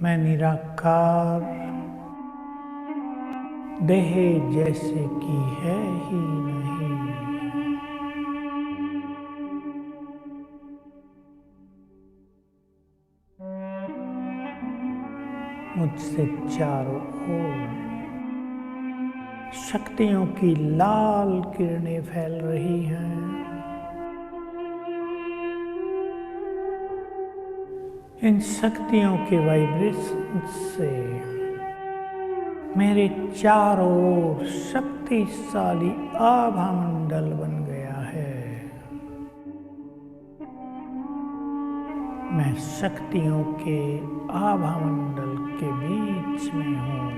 मैं निराकार देह जैसे कि है ही नहीं। मुझसे चारों ओर शक्तियों की लाल किरणें फैल रही हैं। इन शक्तियों के वाइब्रेशन से मेरे चारों ओर शक्तिशाली आभा मंडल बन गया है। मैं शक्तियों के आभा मंडल के बीच में हूँ।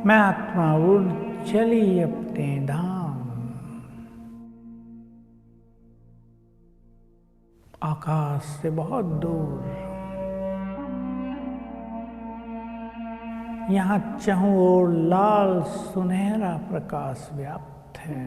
मैं आत्मा उड़ चली अपने धाम। आकाश से बहुत दूर। यहाँ चारों ओर लाल सुनहरा प्रकाश व्याप्त है।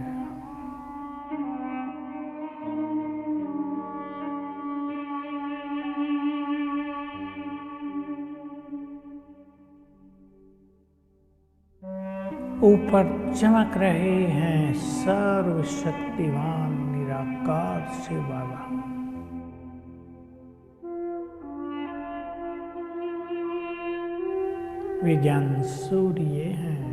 ऊपर चमक रहे हैं सर्वशक्तिवान निराकार शिव बाबा। वे ज्ञान सूर्य हैं।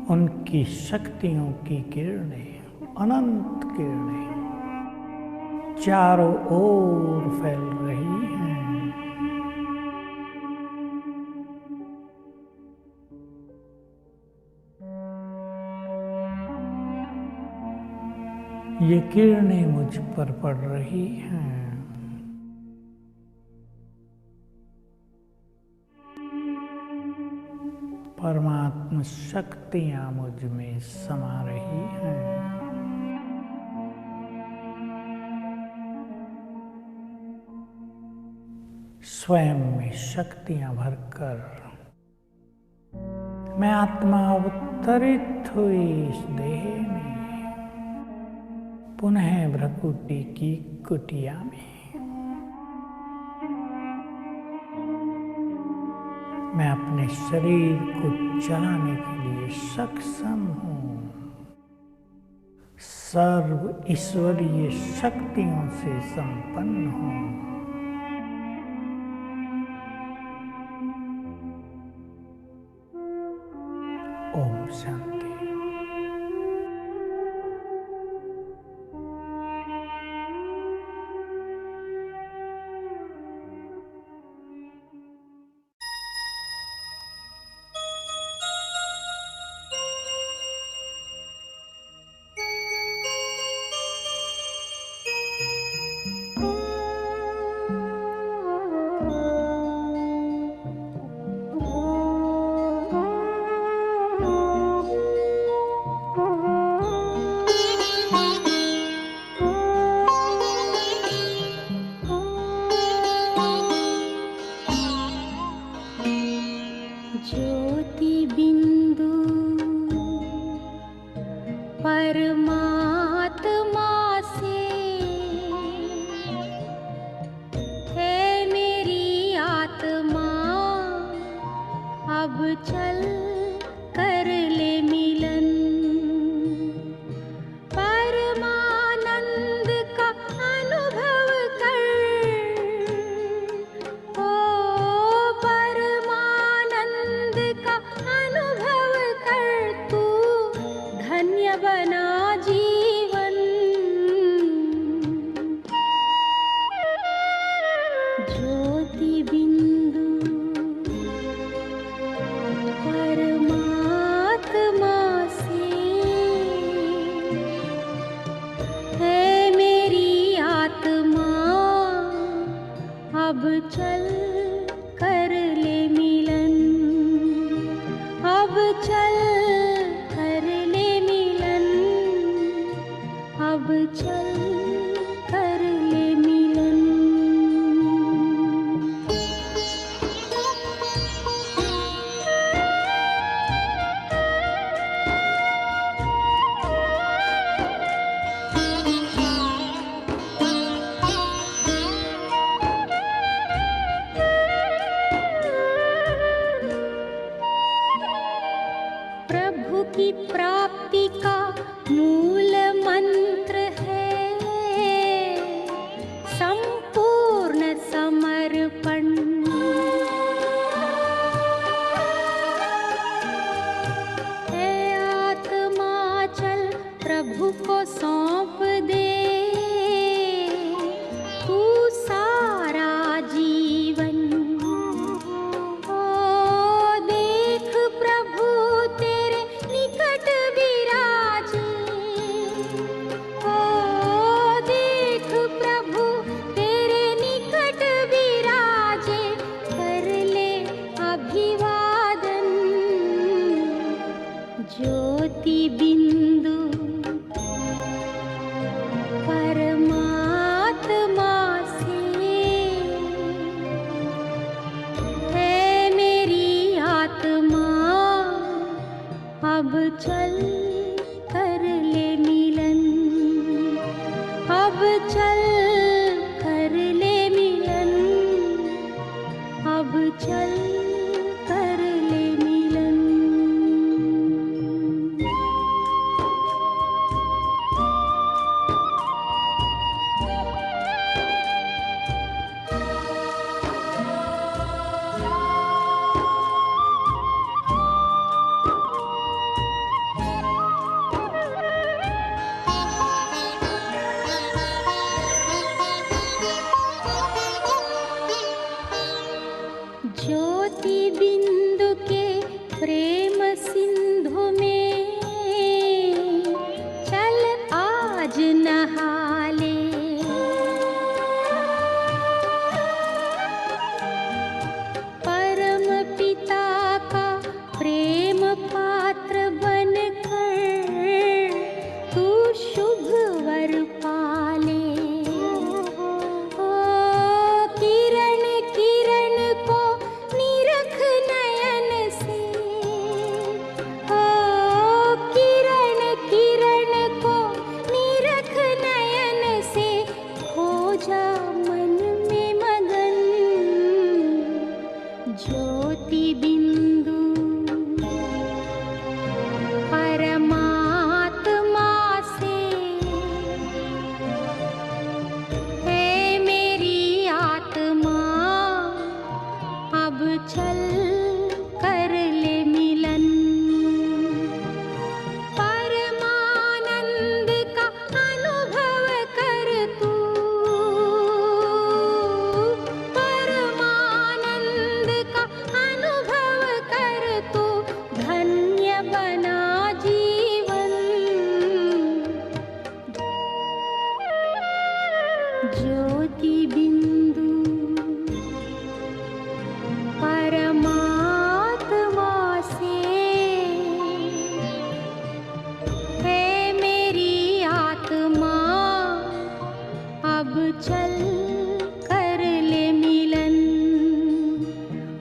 उनकी शक्तियों की किरणें, अनंत किरणें चारों ओर फैल रही हैं। ये किरणें मुझ पर पड़ रही हैं। परमात्मा शक्तियां मुझ में समा रही हैं। स्वयं में शक्तियां भरकर मैं आत्मा अवतरित हुई इस देह में, पुनः भ्रकुटी की कुटिया में। मैं अपने शरीर को चलाने के लिए सक्षम हूँ। सर्व ईश्वरीय शक्तियों से संपन्न हूँ। ओम शांति। ज्योति बिंदु परमात्मा से है मेरी आत्मा, अब चल कर ले मिलन। परमानंद का अनुभव कर, ओ परमानंद का अनुभव कर, तू धन्य बना जीवन। ज्योति बिंदु परमात्मा से है मेरी आत्मा, अब चल कर ले मिलन। अब चल कर ले मिलन। अब चल कर ले मिलन। चल कर ले मिलन, अब चल कर ले मिलन। ज्योति बिंदु के प्रेम सिंधु में चल आज नहा ले। परम पिता का प्रेम पात्र बनकर तू शुभ वर पाले। ओ किरण किरण को निरख नयन से, ओ किरण किरण को निरख नयन से, हो जा मन में मगन। ज्योति बिंदु परमात्मा से, है मेरी आत्मा, अब चल कर ले मिलन। परमानंद का अनुभव कर तू, परमानंद का अनुभव कर तू, धन्य बना जीवन। ज्योति बिंदु परमात्मा से, है मेरी आत्मा, अब चल कर ले मिलन,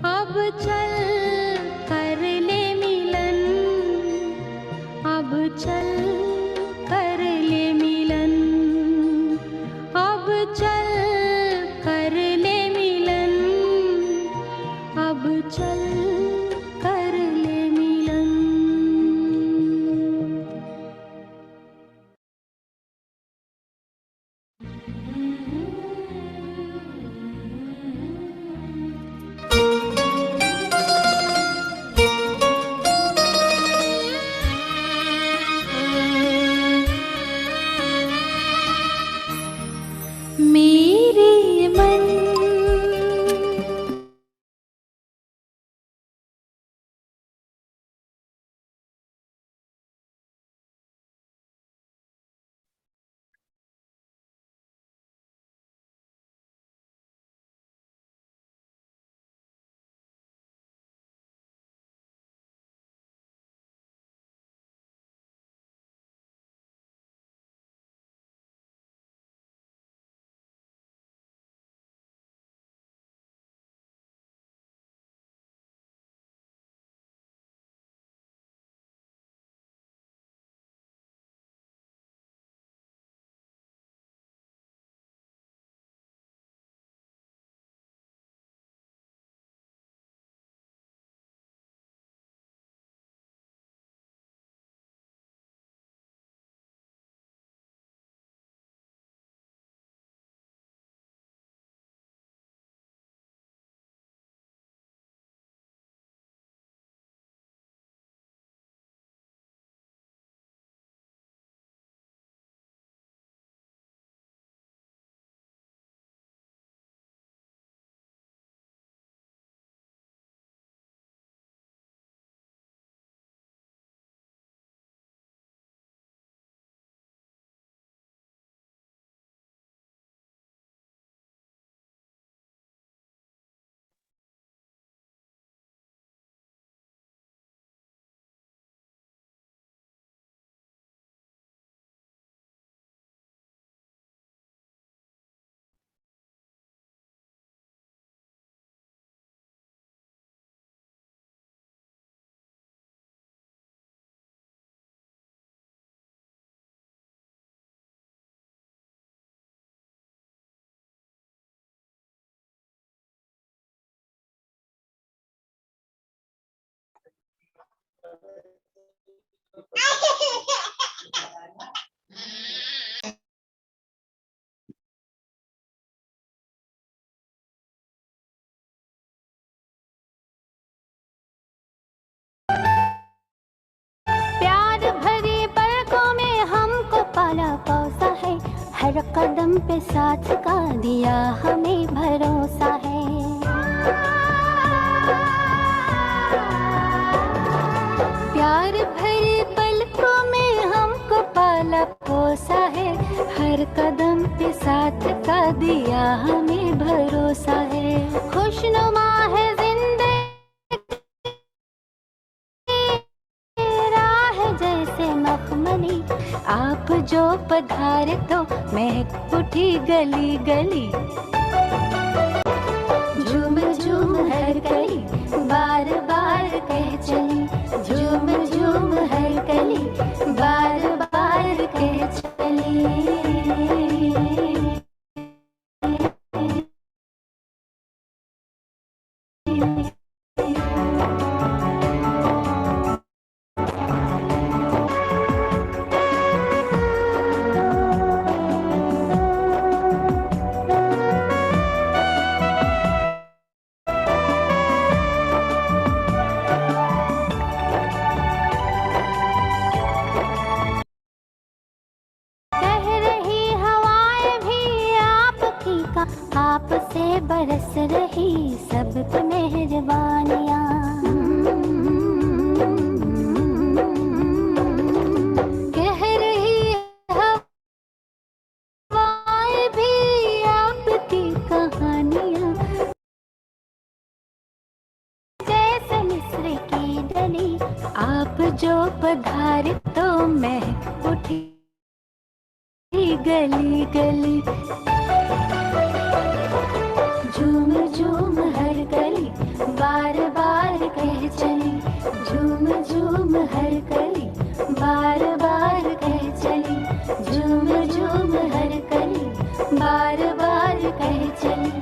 अब चल कर ले मिलन, अब चल कर ले मिलन, अब चल कर ले मिलन, अब चल कर ले मिलन। मेरे मन प्यार भरी पलकों में हमको पाला पोसा है, हर कदम पे साथ का दिया हमें भरोसा है। प्यार भरी पलकों में हमको पाला पोसा है, हर कदम पे साथ का दिया हमें भरोसा है। खुशनुमा है जिंदगी जैसे मखमली, आप जो पधारे तो महक उठी गली गली। झूम झूम हर गली बार बार कह चली, झूम झूम हर गली बार बार कह चली। आपसे बरस रही सब पे मेहरबानियाँ। कह रही हवाएं भी आपकी कहानियाँ, जैसे मिस्र की डली, आप जो पधारे तो महक उठी गली गली। झूम झूम हर गली बार बार कह चली, झूम झूम हर गली बार बार कह चली, झूम झूम हर गली बार बार कह चली।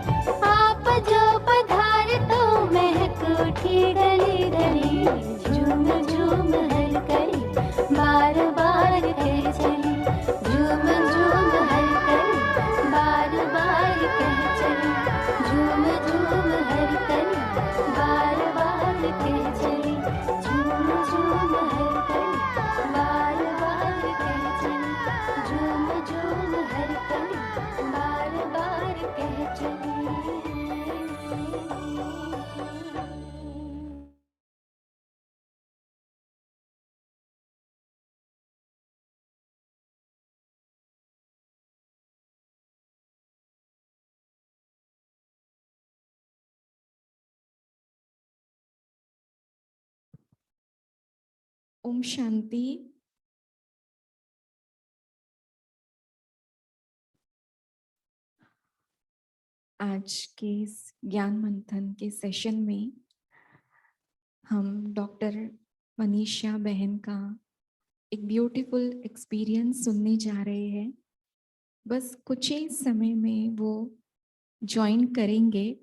आप जो पधारे तो महक उठी गली गली, झूम झूम हर गली बार बार कह चली, झूम झूम हर गली बार बार कह चली, झूम झूम हर गली बार बार कह चली, झूम झूम हर गली बार बार कह चली, झूम झूम हर गली बार बार कह चली। ओम शांति। आज के इस ज्ञान मंथन के सेशन में हम डॉक्टर मनीषा बहन का एक ब्यूटीफुल एक्सपीरियंस सुनने जा रहे हैं। बस कुछ ही समय में वो ज्वाइन करेंगे,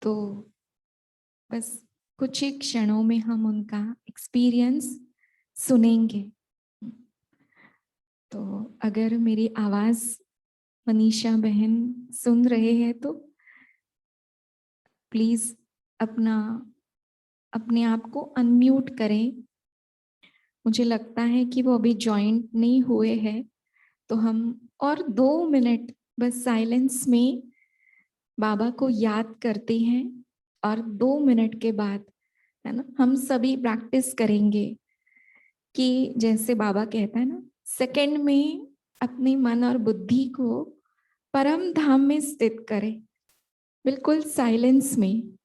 तो बस कुछ ही क्षणों में हम उनका एक्सपीरियंस सुनेंगे। तो अगर मेरी आवाज मनीषा बहन सुन रहे हैं तो प्लीज अपने आप को अनम्यूट करें। मुझे लगता है कि वो अभी ज्वाइन नहीं हुए हैं, तो हम और 2 मिनट बस साइलेंस में बाबा को याद करते हैं और 2 मिनट के बाद, है ना, हम सभी प्रैक्टिस करेंगे कि जैसे बाबा कहता है ना, सेकंड में अपने मन और बुद्धि को परम धाम में स्थित करें, बिल्कुल साइलेंस में,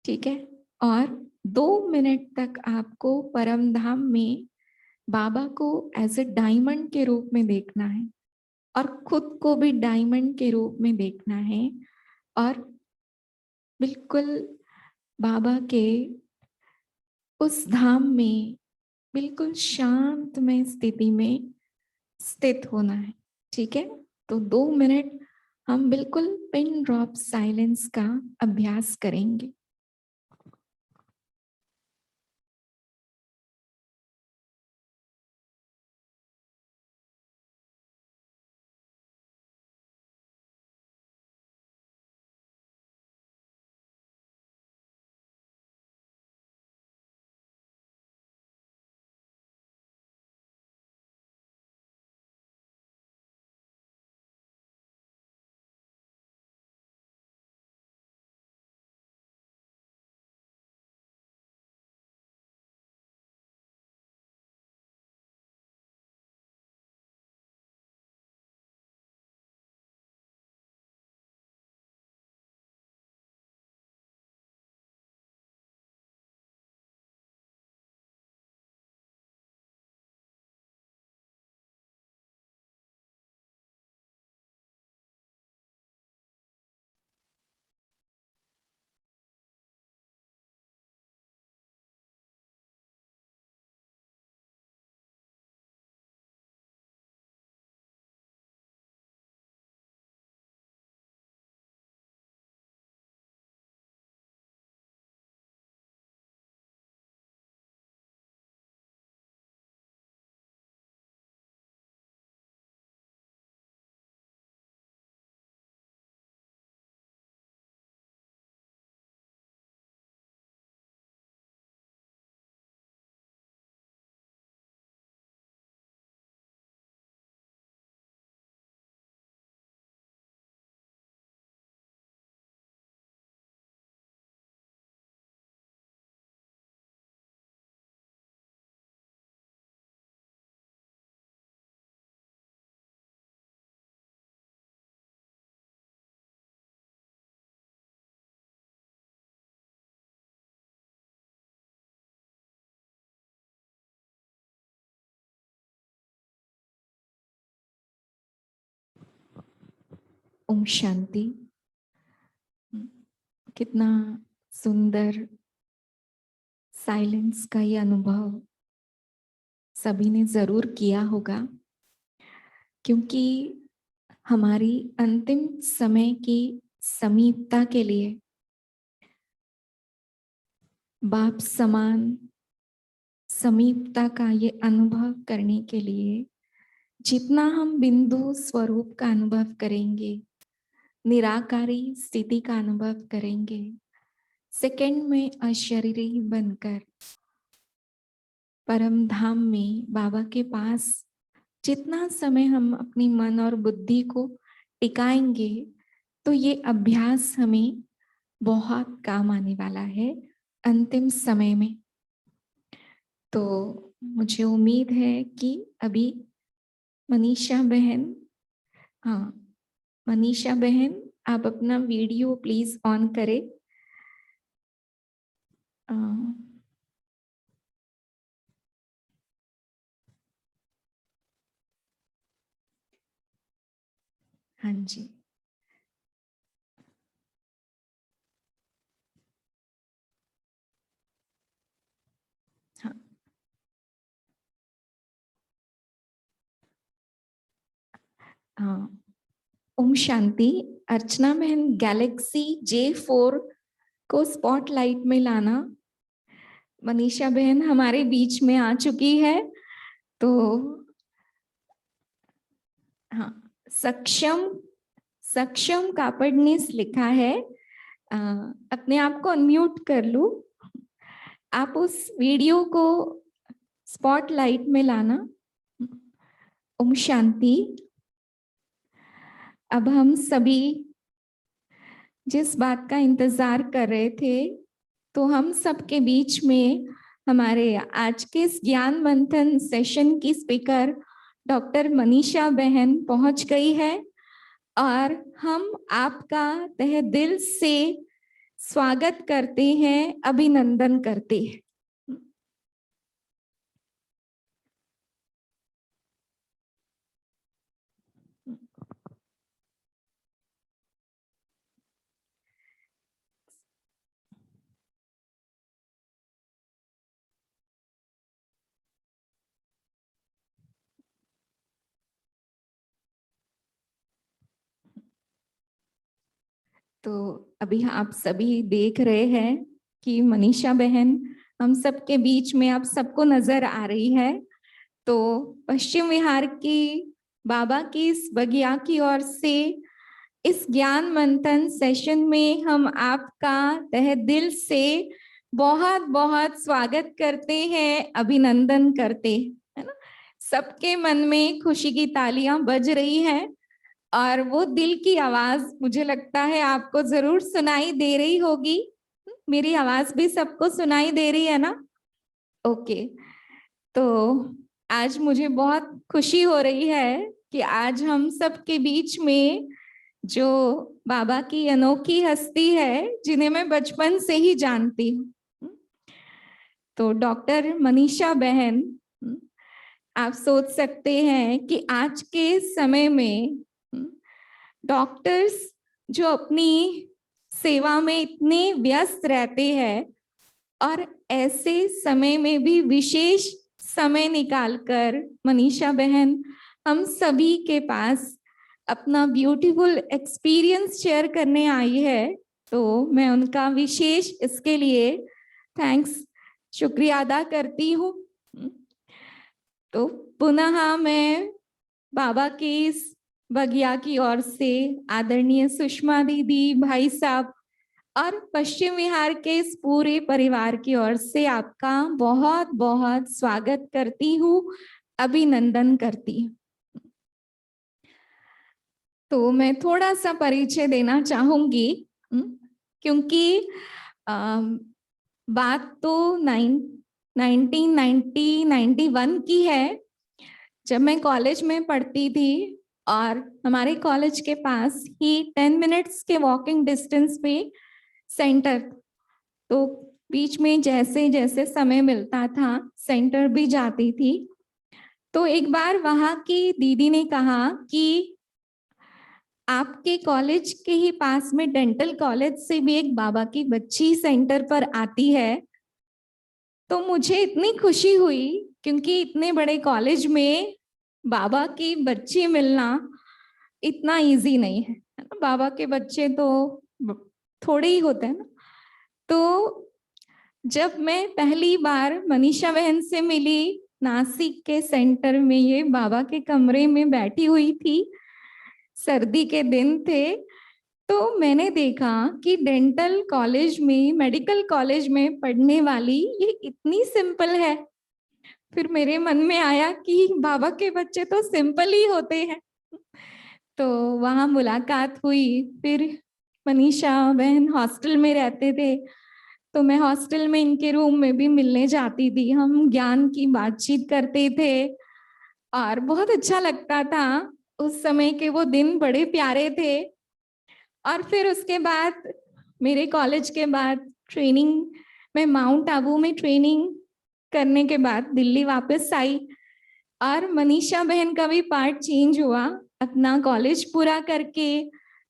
ठीक है। और 2 मिनट तक आपको परम धाम में बाबा को एज ए डायमंड के रूप में देखना है और खुद को भी डायमंड के रूप में देखना है और बिल्कुल बाबा के उस धाम में बिल्कुल शांतमय स्थिति में स्थित होना है, ठीक है। तो 2 मिनट हम बिल्कुल पिन ड्रॉप साइलेंस का अभ्यास करेंगे। ओम शांति। कितना सुंदर साइलेंस का ये अनुभव सभी ने जरूर किया होगा, क्योंकि हमारी अंतिम समय की समीपता के लिए बाप समान समीपता का ये अनुभव करने के लिए जितना हम बिंदु स्वरूप का अनुभव करेंगे, निराकारी स्थिति का अनुभव करेंगे, सेकंड में अशरीरी बनकर परम धाम में बाबा के पास जितना समय हम अपनी मन और बुद्धि को टिकाएंगे, तो ये अभ्यास हमें बहुत काम आने वाला है अंतिम समय में। तो मुझे उम्मीद है कि अभी मनीषा बहन, हाँ मनीषा बहन, आप अपना वीडियो प्लीज ऑन करें। हाँ जी, हाँ हाँ। ओम शांति। अर्चना बहन, गैलेक्सी J4 को स्पॉटलाइट में लाना। मनीषा बहन हमारे बीच में आ चुकी है, तो हाँ, सक्षम सक्षम कापड़नीस लिखा है। अपने आप को अनम्यूट कर लूं। आप उस वीडियो को स्पॉटलाइट में लाना। ओम शांति। अब हम सभी जिस बात का इंतजार कर रहे थे, तो हम सबके बीच में हमारे आज के इस ज्ञान मंथन सेशन की स्पीकर डॉक्टर मनीषा बहन पहुंच गई है, और हम आपका तहे दिल से स्वागत करते हैं, अभिनंदन करते हैं। तो अभी आप सभी देख रहे हैं कि मनीषा बहन हम सबके बीच में आप सबको नजर आ रही है। तो पश्चिम विहार की बाबा की इस बगिया की ओर से इस ज्ञान मंथन सेशन में हम आपका तहे दिल से बहुत बहुत स्वागत करते हैं, अभिनंदन करते हैं, है ना। सबके मन में खुशी की तालियां बज रही हैं, और वो दिल की आवाज मुझे लगता है आपको जरूर सुनाई दे रही होगी। मेरी आवाज भी सबको सुनाई दे रही है ना? ओके। तो आज मुझे बहुत खुशी हो रही है कि आज हम सबके बीच में जो बाबा की अनोखी हस्ती है, जिन्हें मैं बचपन से ही जानती हूँ, तो डॉक्टर मनीषा बहन, आप सोच सकते हैं कि आज के समय में डॉक्टर्स जो अपनी सेवा में इतने व्यस्त रहते हैं, और ऐसे समय में भी विशेष समय निकालकर मनीषा बहन हम सभी के पास अपना ब्यूटीफुल एक्सपीरियंस शेयर करने आई है। तो मैं उनका विशेष इसके लिए थैंक्स, शुक्रिया अदा करती हूँ। तो पुनः मैं बाबा की इस बगिया की ओर से आदरणीय सुषमा दीदी, भाई साहब और पश्चिम विहार के इस पूरे परिवार की ओर से आपका बहुत बहुत स्वागत करती हूँ, अभिनंदन करती हूँ। तो मैं थोड़ा सा परिचय देना चाहूंगी, क्योंकि बात तो 1991 की है, जब मैं कॉलेज में पढ़ती थी, और हमारे कॉलेज के पास ही 10 मिनट्स के वॉकिंग डिस्टेंस पे सेंटर। तो बीच में जैसे जैसे समय मिलता था सेंटर भी जाती थी। तो एक बार वहां की दीदी ने कहा कि आपके कॉलेज के ही पास में डेंटल कॉलेज से भी एक बाबा की बच्ची सेंटर पर आती है, तो मुझे इतनी खुशी हुई, क्योंकि इतने बड़े कॉलेज में बाबा की बच्ची मिलना इतना इजी नहीं है ना। बाबा के बच्चे तो थोड़े ही होते हैं ना। तो जब मैं पहली बार मनीषा बहन से मिली नासिक के सेंटर में, ये बाबा के कमरे में बैठी हुई थी, सर्दी के दिन थे, तो मैंने देखा कि डेंटल कॉलेज में, मेडिकल कॉलेज में पढ़ने वाली ये इतनी सिंपल है। फिर मेरे मन में आया कि बाबा के बच्चे तो सिंपल ही होते हैं। तो वहाँ मुलाकात हुई। फिर मनीषा बहन हॉस्टल में रहते थे, तो मैं हॉस्टल में इनके रूम में भी मिलने जाती थी। हम ज्ञान की बातचीत करते थे और बहुत अच्छा लगता था। उस समय के वो दिन बड़े प्यारे थे। और फिर उसके बाद मेरे कॉलेज के बाद ट्रेनिंग में, माउंट आबू में ट्रेनिंग करने के बाद दिल्ली वापस आई, और मनीषा बहन का भी पार्ट चेंज हुआ। अपना कॉलेज पूरा करके,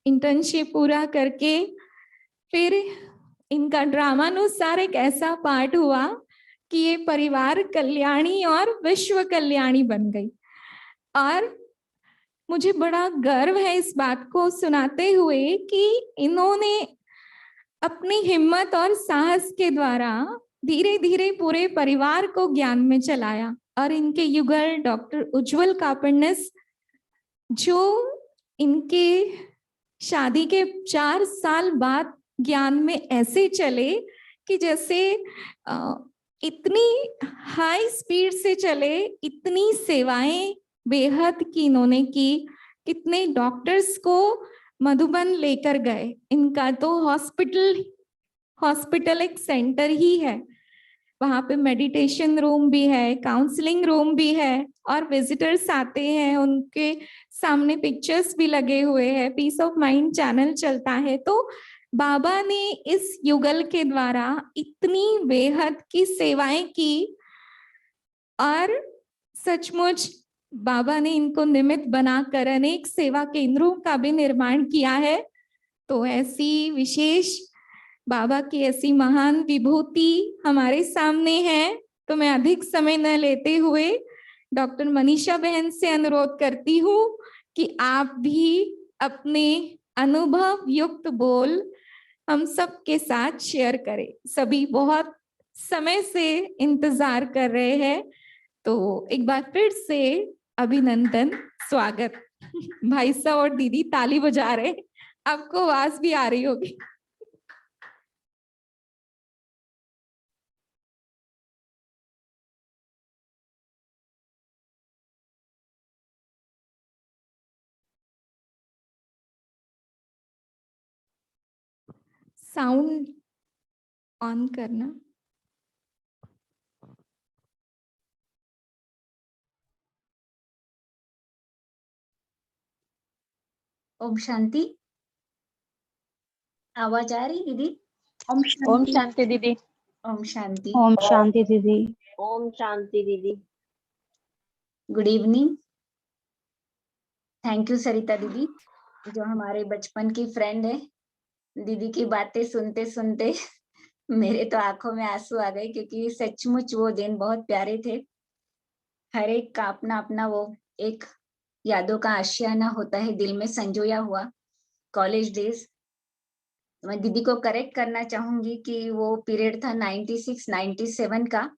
इंटर्नशिप पूरा करके, फिर इनका ड्रामानुसार एक ऐसा पार्ट हुआ कि ये परिवार कल्याणी और विश्व कल्याणी बन गई। और मुझे बड़ा गर्व है इस बात को सुनाते हुए कि इन्होंने अपनी हिम्मत और साहस के द्वारा धीरे धीरे पूरे परिवार को ज्ञान में चलाया। और इनके युगल डॉक्टर उज्जवल कापड़निस, जो इनके शादी के 4 साल बाद ज्ञान में ऐसे चले कि जैसे इतनी हाई स्पीड से चले, इतनी सेवाएं बेहद की इन्होंने की। कितने डॉक्टर्स को मधुबन लेकर गए। इनका तो हॉस्पिटल एक सेंटर ही है। वहाँ पे मेडिटेशन रूम भी है, काउंसलिंग रूम भी है, और विजिटर्स आते हैं, उनके सामने पिक्चर्स भी लगे हुए हैं, पीस ऑफ माइंड चैनल चलता है। तो बाबा ने इस युगल के द्वारा इतनी बेहद की सेवाएं की, और सचमुच बाबा ने इनको निमित्त बनाकर अनेक सेवा केंद्रों का भी निर्माण किया है। तो ऐसी विशेष बाबा की ऐसी महान विभूति हमारे सामने है। तो मैं अधिक समय न लेते हुए डॉक्टर मनीषा बहन से अनुरोध करती हूँ कि आप भी अपने अनुभव युक्त बोल हम सब के साथ शेयर करें। सभी बहुत समय से इंतजार कर रहे हैं। तो एक बार फिर से अभिनंदन, स्वागत। भाई साहब और दीदी ताली बजा रहे, आपको आवाज भी आ रही होगी। साउंड ऑन करना। ओम शांति। आवाज आ रही दीदी? ओम शांति दीदी। ओम शांति। ओम शांति दीदी। ओम शांति दीदी। Good evening. थैंक यू सरिता दीदी, जो हमारे बचपन की फ्रेंड है। दीदी की बातें सुनते सुनते मेरे तो आंखों में आंसू आ गए, क्योंकि सचमुच वो दिन बहुत प्यारे थे। हर एक का अपना अपना वो एक यादों का आशियाना होता है, दिल में संजोया हुआ कॉलेज डेज। मैं दीदी को करेक्ट करना चाहूंगी कि वो पीरियड था 96-97 का,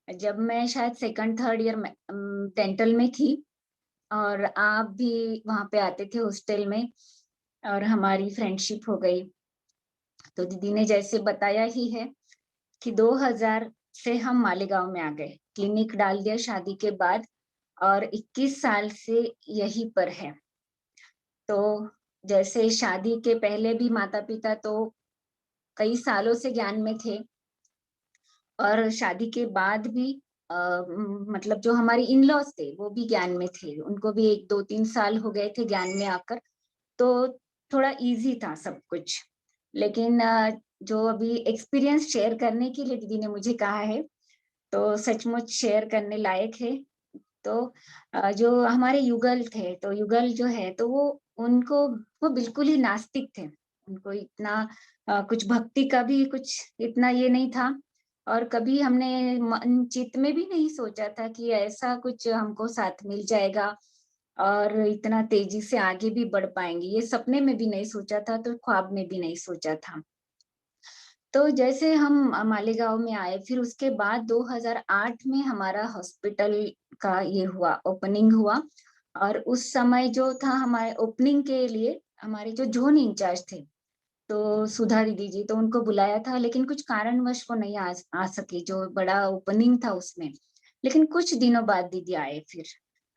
जब मैं शायद 2nd-3rd ईयर में डेंटल में थी, और आप भी वहां पे आते थे हॉस्टल में, और हमारी फ्रेंडशिप हो गई। तो दीदी ने जैसे बताया ही है कि 2000 से हम मालेगांव में आ गए, क्लिनिक डाल दिया शादी के बाद, और 21 साल से यहीं पर है। तो जैसे शादी के पहले भी माता पिता तो कई सालों से ज्ञान में थे, और शादी के बाद भी मतलब जो हमारी इन लॉज थे वो भी ज्ञान में थे। उनको भी 1-2-3 साल हो गए थे ज्ञान में आकर, तो थोड़ा इजी था सब कुछ। लेकिन जो अभी एक्सपीरियंस शेयर करने के लिए दीदी ने मुझे कहा है, तो सचमुच शेयर करने लायक है। तो जो हमारे युगल थे, तो युगल जो है तो वो उनको, वो बिल्कुल ही नास्तिक थे। उनको इतना कुछ भक्ति का भी कुछ इतना ये नहीं था, और कभी हमने मन चित्त में भी नहीं सोचा था कि ऐसा कुछ हमको साथ मिल जाएगा और इतना तेजी से आगे भी बढ़ पाएंगे। ये सपने में भी नहीं सोचा था, तो ख्वाब में भी नहीं सोचा था। तो जैसे हम मालेगांव में आए, फिर उसके बाद 2008 में हमारा हॉस्पिटल का ये हुआ, ओपनिंग हुआ। और उस समय जो था हमारे ओपनिंग के लिए हमारे जो जोन इंचार्ज थे, तो सुधा दीदी जी, तो उनको बुलाया था, लेकिन कुछ कारणवश वो नहीं आ सकी, जो बड़ा ओपनिंग था उसमें। लेकिन कुछ दिनों बाद दीदी आए, फिर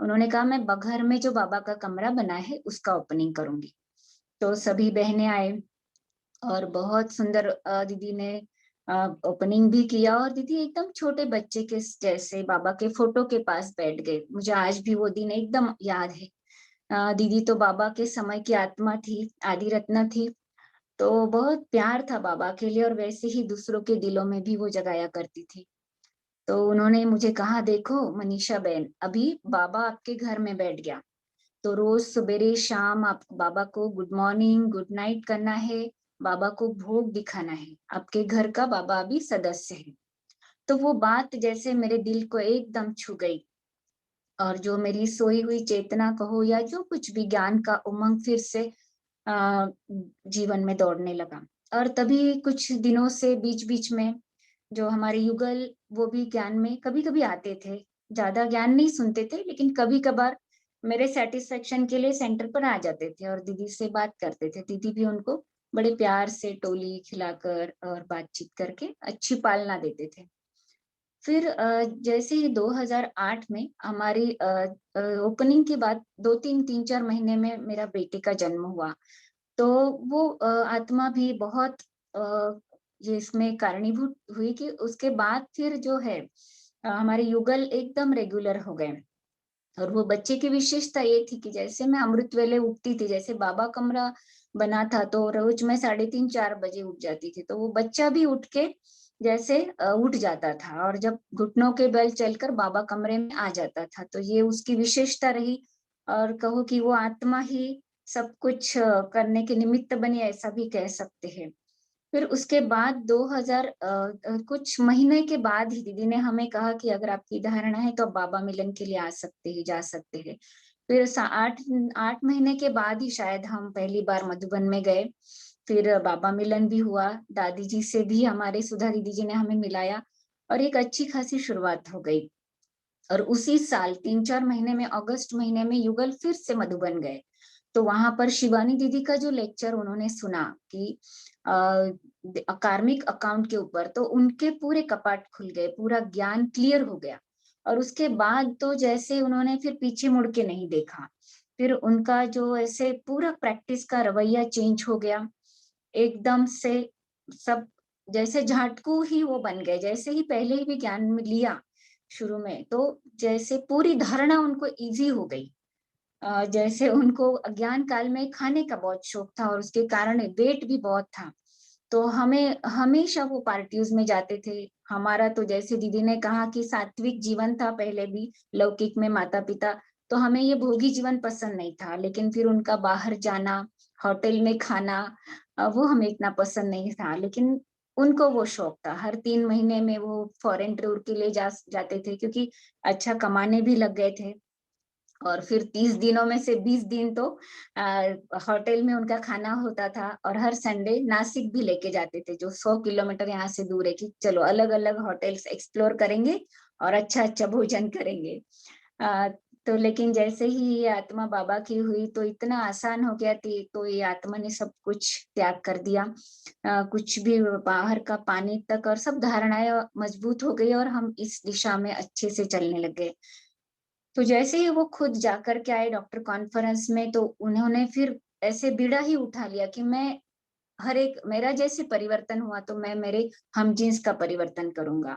उन्होंने कहा मैं बघर में जो बाबा का कमरा बना है उसका ओपनिंग करूंगी। तो सभी बहनें आए और बहुत सुंदर दीदी ने ओपनिंग भी किया। और दीदी एकदम छोटे बच्चे के जैसे बाबा के फोटो के पास बैठ गए। मुझे आज भी वो दिन एकदम याद है। दीदी तो बाबा के समय की आत्मा थी, आदि रत्ना थी, तो बहुत प्यार था बाबा के लिए, और वैसे ही दूसरों के दिलों में भी वो जगाया करती थी। तो उन्होंने मुझे कहा, देखो मनीषा बहन, अभी बाबा आपके घर में बैठ गया, तो रोज सवेरे शाम आप बाबा को गुड मॉर्निंग गुड नाइट करना है, बाबा को भोग दिखाना है, आपके घर का बाबा अभी सदस्य है। तो वो बात जैसे मेरे दिल को एकदम छू गई, और जो मेरी सोई हुई चेतना कहो या जो कुछ भी ज्ञान का उमंग फिर से जीवन में दौड़ने लगा। और तभी कुछ दिनों से बीच बीच में जो हमारे युगल, वो भी ज्ञान में कभी कभी आते थे। ज्यादा ज्ञान नहीं सुनते थे, लेकिन कभी कभार मेरे सेटिस्फेक्शन के लिए सेंटर पर आ जाते थे और दीदी से बात करते थे। दीदी भी उनको बड़े प्यार से टोली खिलाकर और बातचीत करके अच्छी पालना देते थे। फिर जैसे ही 2008 में हमारी ओपनिंग के बाद 3-4 महीने में मेरा बेटे का जन्म हुआ। तो वो आत्मा भी बहुत ये इसमें कारणीभूत हुई कि उसके बाद फिर जो है हमारे युगल एकदम रेगुलर हो गए। और वो बच्चे की विशेषता ये थी कि जैसे मैं अमृत वेले उठती थी, जैसे बाबा कमरा बना था तो रोज मैं 3:30-4 बजे उठ जाती थी, तो वो बच्चा भी उठ के जैसे उठ जाता था, और जब घुटनों के बल चलकर बाबा कमरे में आ जाता था। तो ये उसकी विशेषता रही, और कहो कि वो आत्मा ही सब कुछ करने के निमित्त बनी, ऐसा भी कह सकते हैं। फिर उसके बाद 2000 कुछ महीने के बाद ही दीदी ने हमें कहा कि अगर आपकी धारणा है तो आप बाबा मिलन के लिए आ सकते हैं, जा सकते हैं। फिर 8 महीने के बाद ही शायद हम पहली बार मधुबन में गए। फिर बाबा मिलन भी हुआ, दादी जी से भी हमारे सुधा दीदी जी ने हमें मिलाया, और एक अच्छी खासी शुरुआत हो गई। और उसी साल 3-4 महीने में, अगस्त महीने में युगल फिर से मधुबन गए। तो वहां पर शिवानी दीदी का जो लेक्चर उन्होंने सुना कि कार्मिक अकाउंट के ऊपर, तो उनके पूरे कपाट खुल गए, पूरा ज्ञान क्लियर हो गया। और उसके बाद तो जैसे उन्होंने फिर पीछे मुड़ के नहीं देखा। फिर उनका जो ऐसे पूरा प्रैक्टिस का रवैया चेंज हो गया एकदम से। सब जैसे झाटकू ही वो बन गए, जैसे ही पहले ही भी ज्ञान में लिया शुरू में, तो जैसे पूरी धारणा उनको इजी हो गई। जैसे उनको अज्ञान काल में खाने का बहुत शौक था, और उसके कारण वेट भी बहुत था। तो हमें हमेशा वो पार्टीज में जाते थे। हमारा तो जैसे दीदी ने कहा कि सात्विक जीवन था पहले भी, लौकिक में माता पिता, तो हमें ये भोगी जीवन पसंद नहीं था। लेकिन फिर उनका बाहर जाना, होटल में खाना, वो हमें इतना पसंद नहीं था। लेकिन उनको वो शौक था, हर 3 महीने में वो फॉरेन टूर के लिए जाते थे, क्योंकि अच्छा कमाने भी लग गए थे। और फिर 30 दिनों में से 20 दिन तो होटल में उनका खाना होता था। और हर संडे नासिक भी लेके जाते थे, जो 100 किलोमीटर यहाँ से दूर है, कि चलो अलग अलग होटल्स एक्सप्लोर करेंगे और अच्छा अच्छा भोजन करेंगे। तो लेकिन जैसे ही ये आत्मा बाबा की हुई, तो इतना आसान हो गया थी। तो ये आत्मा ने सब कुछ त्याग कर दिया, कुछ भी बाहर का पानी तक, और सब धारणाएं मजबूत हो गई, और हम इस दिशा में अच्छे से चलने लग गए। तो जैसे ही वो खुद जाकर के आए डॉक्टर कॉन्फ्रेंस में, तो उन्होंने फिर ऐसे बीड़ा ही उठा लिया कि मैं हर एक, मेरा जैसे परिवर्तन हुआ तो मैं मेरे हमजिन्स का परिवर्तन करूंगा।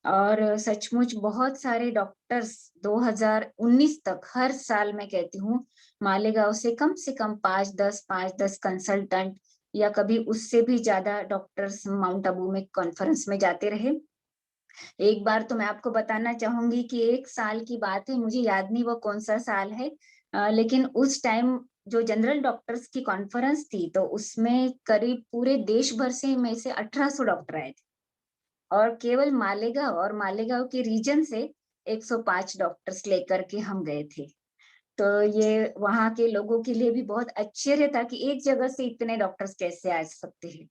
और सचमुच बहुत सारे डॉक्टर्स 2019 तक हर साल, मैं कहती हूँ, मालेगांव से कम 5-10 कंसल्टेंट, या कभी उससे भी ज्यादा डॉक्टर्स माउंट आबू में कॉन्फ्रेंस में जाते रहे। एक बार तो मैं आपको बताना चाहूंगी कि 1 साल की बात है, मुझे याद नहीं वो कौन सा साल है, लेकिन उस टाइम जो जनरल डॉक्टर्स की कॉन्फ्रेंस थी, तो उसमें करीब पूरे देश भर से में से 1800 डॉक्टर आए थे, और केवल मालेगांव और मालेगांव के रीजन से 105 डॉक्टर्स लेकर के हम गए थे। तो ये वहां के लोगों के लिए भी बहुत आश्चर्य था कि एक जगह से इतने डॉक्टर्स कैसे आ सकते हैं,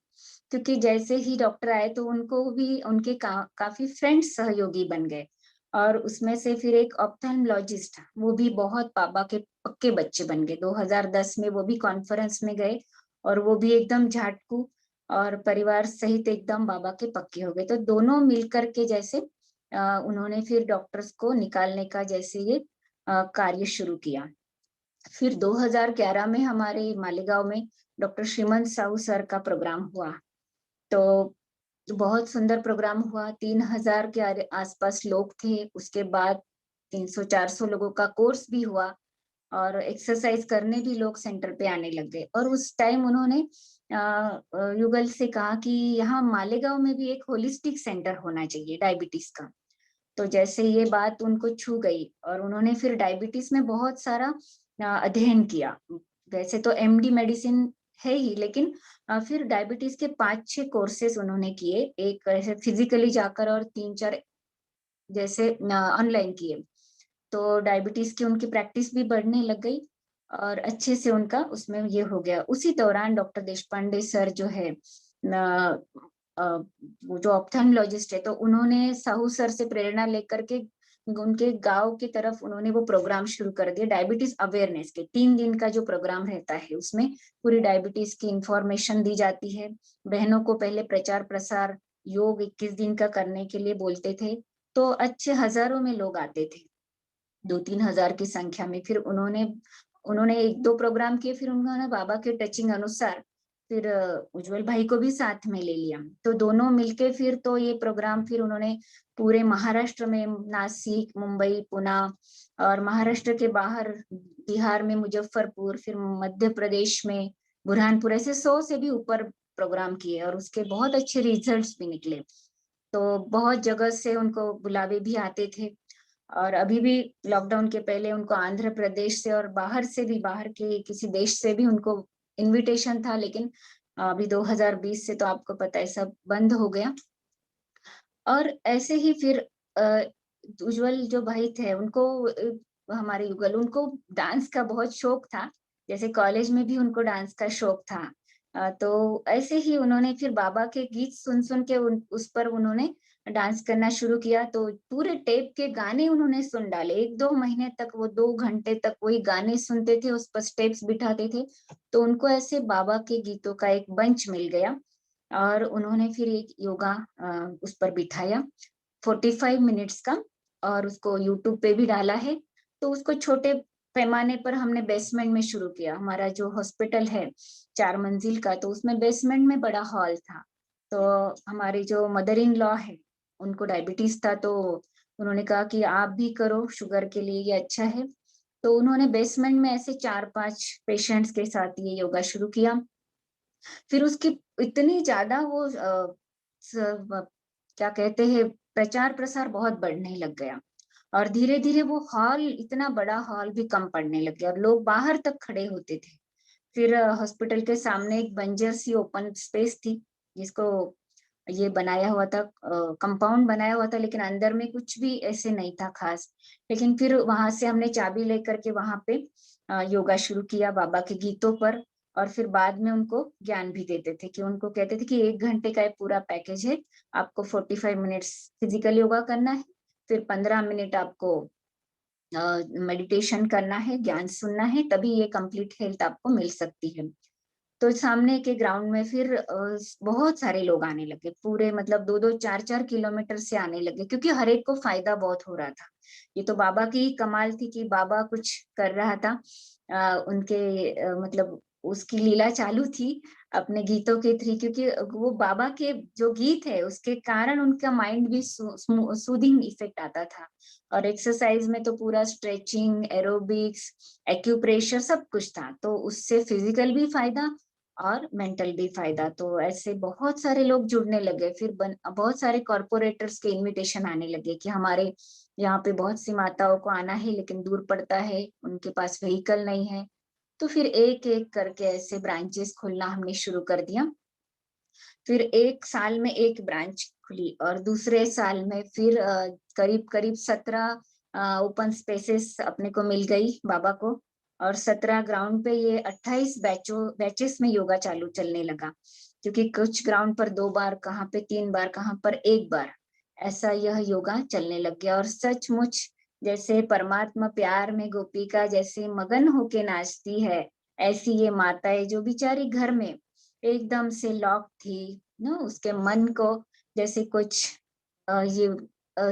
क्योंकि जैसे ही डॉक्टर आए तो उनको भी उनके काफी फ्रेंड सहयोगी बन गए। और उसमें से फिर एक ऑप्थेल्मोलॉजिस्ट, वो भी बहुत बाबा के पक्के बच्चे बन गए। 2010 में वो भी कॉन्फ्रेंस में गए, और वो भी एकदम झाटकू और परिवार सहित एकदम बाबा के पक्के हो गए। तो दोनों मिलकर के जैसे उन्होंने फिर डॉक्टर्स को निकालने का जैसे ये कार्य शुरू किया। फिर 2011 में हमारे मालेगांव में डॉक्टर श्रीमंत साहू सर का प्रोग्राम हुआ। तो बहुत सुंदर प्रोग्राम हुआ, 3000 के आसपास लोग थे। उसके बाद 300-400 लोगों का कोर्स भी हुआ, और एक्सरसाइज करने भी लोग सेंटर पे आने लग गए। और उस टाइम उन्होंने युगल से कहा कि यहाँ मालेगांव में भी एक होलिस्टिक सेंटर होना चाहिए डायबिटीज का। तो जैसे ये बात उनको छू गई, और उन्होंने फिर डायबिटीज में बहुत सारा अध्ययन किया। वैसे तो एमडी मेडिसिन है ही, लेकिन फिर डायबिटीज के 5-6 कोर्सेज उन्होंने किए, एक ऐसे फिजिकली जाकर और 3-4 जैसे ऑनलाइन किए। तो डायबिटीज की उनकी प्रैक्टिस भी बढ़ने लग गई, और अच्छे से उनका उसमें ये हो गया। उसी दौरान डॉक्टर देशपांडे सर जो है वो जो ऑप्थेल्मोलॉजिस्ट है, तो उन्होंने साहू सर से प्रेरणा लेकर के उनके गांव की तरफ उन्होंने वो प्रोग्राम शुरू कर दिया, डायबिटीज अवेयरनेस के 3 दिन का जो प्रोग्राम रहता है, उसमें पूरी डायबिटीज की इंफॉर्मेशन दी जाती है। बहनों को पहले प्रचार प्रसार योग 21 दिन का करने के लिए बोलते थे, तो अच्छे हजारों में लोग आते थे, 2-3 हजार की संख्या में। फिर उन्होंने उन्होंने 1-2 प्रोग्राम किए, फिर उन्होंने बाबा के टचिंग अनुसार फिर उज्जवल भाई को भी साथ में ले लिया। तो दोनों मिलके फिर तो ये प्रोग्राम फिर उन्होंने पूरे महाराष्ट्र में, नासिक, मुंबई, पुणे, और महाराष्ट्र के बाहर बिहार में मुजफ्फरपुर, फिर मध्य प्रदेश में बुरहानपुर, ऐसे 100 से भी ऊपर प्रोग्राम किए, और उसके बहुत अच्छे रिजल्ट्स भी निकले। तो बहुत जगह से उनको बुलावे भी आते थे। और अभी भी लॉकडाउन के पहले उनको आंध्र प्रदेश से और बाहर से भी, बाहर के किसी देश से भी उनको इनविटेशन था, लेकिन अभी 2020 से तो आपको पता है सब बंद हो गया। और ऐसे ही फिर उज्जवल जो भाई थे उनको हमारे युगल, उनको डांस का बहुत शौक था, जैसे कॉलेज में भी उनको डांस का शौक था। तो ऐसे ही उन्होंने फिर बाबा के गीत सुन सुन के उस पर उन्होंने डांस करना शुरू किया। तो पूरे टेप के गाने उन्होंने सुन डाले, 1-2 महीने तक वो 2 घंटे तक वही गाने सुनते थे, उस पर स्टेप्स बिठाते थे। तो उनको ऐसे बाबा के गीतों का एक बंच मिल गया, और उन्होंने फिर एक योगा उस पर बिठाया 45 मिनट्स का, और उसको यूट्यूब पे भी डाला है। तो उसको छोटे पैमाने पर हमने बेसमेंट में शुरू किया। हमारा जो हॉस्पिटल है 4 मंजिल का, तो उसमें बेसमेंट में बड़ा हॉल था। तो हमारी जो मदर इन लॉ है, उनको डायबिटीज था, तो उन्होंने कहा कि आप भी करो, शुगर के लिए ये अच्छा है। तो उन्होंने बेसमेंट में ऐसे 4-5 पेशेंट्स के साथ ये योगा शुरू किया। फिर उसकी इतनी ज्यादा वो क्या कहते हैं, प्रचार प्रसार बहुत बढ़ने लग गया, और धीरे धीरे वो हॉल, इतना बड़ा हॉल भी कम पड़ने लग गया, और लोग बाहर तक खड़े होते थे। फिर हॉस्पिटल के सामने एक बंजर सी ओपन स्पेस थी, जिसको ये बनाया हुआ था, कंपाउंड बनाया हुआ था, लेकिन अंदर में कुछ भी ऐसे नहीं था खास। लेकिन फिर वहां से हमने चाबी लेकर के वहां पे योगा शुरू किया बाबा के गीतों पर। और फिर बाद में उनको ज्ञान भी देते थे, कि उनको कहते थे कि 1 घंटे का पूरा पैकेज है, आपको 45 मिनट्स फिजिकल योगा करना है, फिर 15 मिनट आपको मेडिटेशन करना है, ज्ञान सुनना है, तभी ये कंप्लीट हेल्थ आपको मिल सकती है। तो सामने के ग्राउंड में फिर बहुत सारे लोग आने लगे, पूरे मतलब 2-2, 4-4 किलोमीटर से आने लगे, क्योंकि हर एक को फायदा बहुत हो रहा था। ये तो बाबा की कमाल थी कि बाबा कुछ कर रहा था, उनके मतलब उसकी लीला चालू थी अपने गीतों के थ्रू, क्योंकि वो बाबा के जो गीत है उसके कारण उनका माइंड भी सूदिंग इफेक्ट आता था। और एक्सरसाइज में तो पूरा स्ट्रेचिंग, एरोबिक्स, एक्यूप्रेशर सब कुछ था, तो उससे फिजिकल भी फायदा और मेंटल भी फायदा। तो ऐसे बहुत सारे लोग जुड़ने लगे। फिर बहुत सारे कॉर्पोरेटर्स के इनविटेशन आने लगे कि हमारे यहाँ पे बहुत सी माताओं को आना है, लेकिन दूर पड़ता है, उनके पास व्हीकल नहीं है, तो फिर एक एक करके ऐसे ब्रांचेस खोलना हमने शुरू कर दिया। फिर एक साल में एक ब्रांच खुली और दूसरे साल में फिर करीब करीब 17 ओपन स्पेसेस अपने को मिल गई बाबा को, और 17 ग्राउंड पे ये 28 बैचेस में योगा चालू चलने लगा, क्योंकि कुछ ग्राउंड पर 2 बार, कहाँ पे 3 बार, कहाँ पर 1 बार ऐसा यह योगा चलने लग गया। और सचमुच जैसे परमात्मा प्यार में गोपिका जैसे मगन होके नाचती है, ऐसी ये माताएं जो बेचारी घर में एकदम से लॉक थी ना, उसके मन को जैसे कुछ ये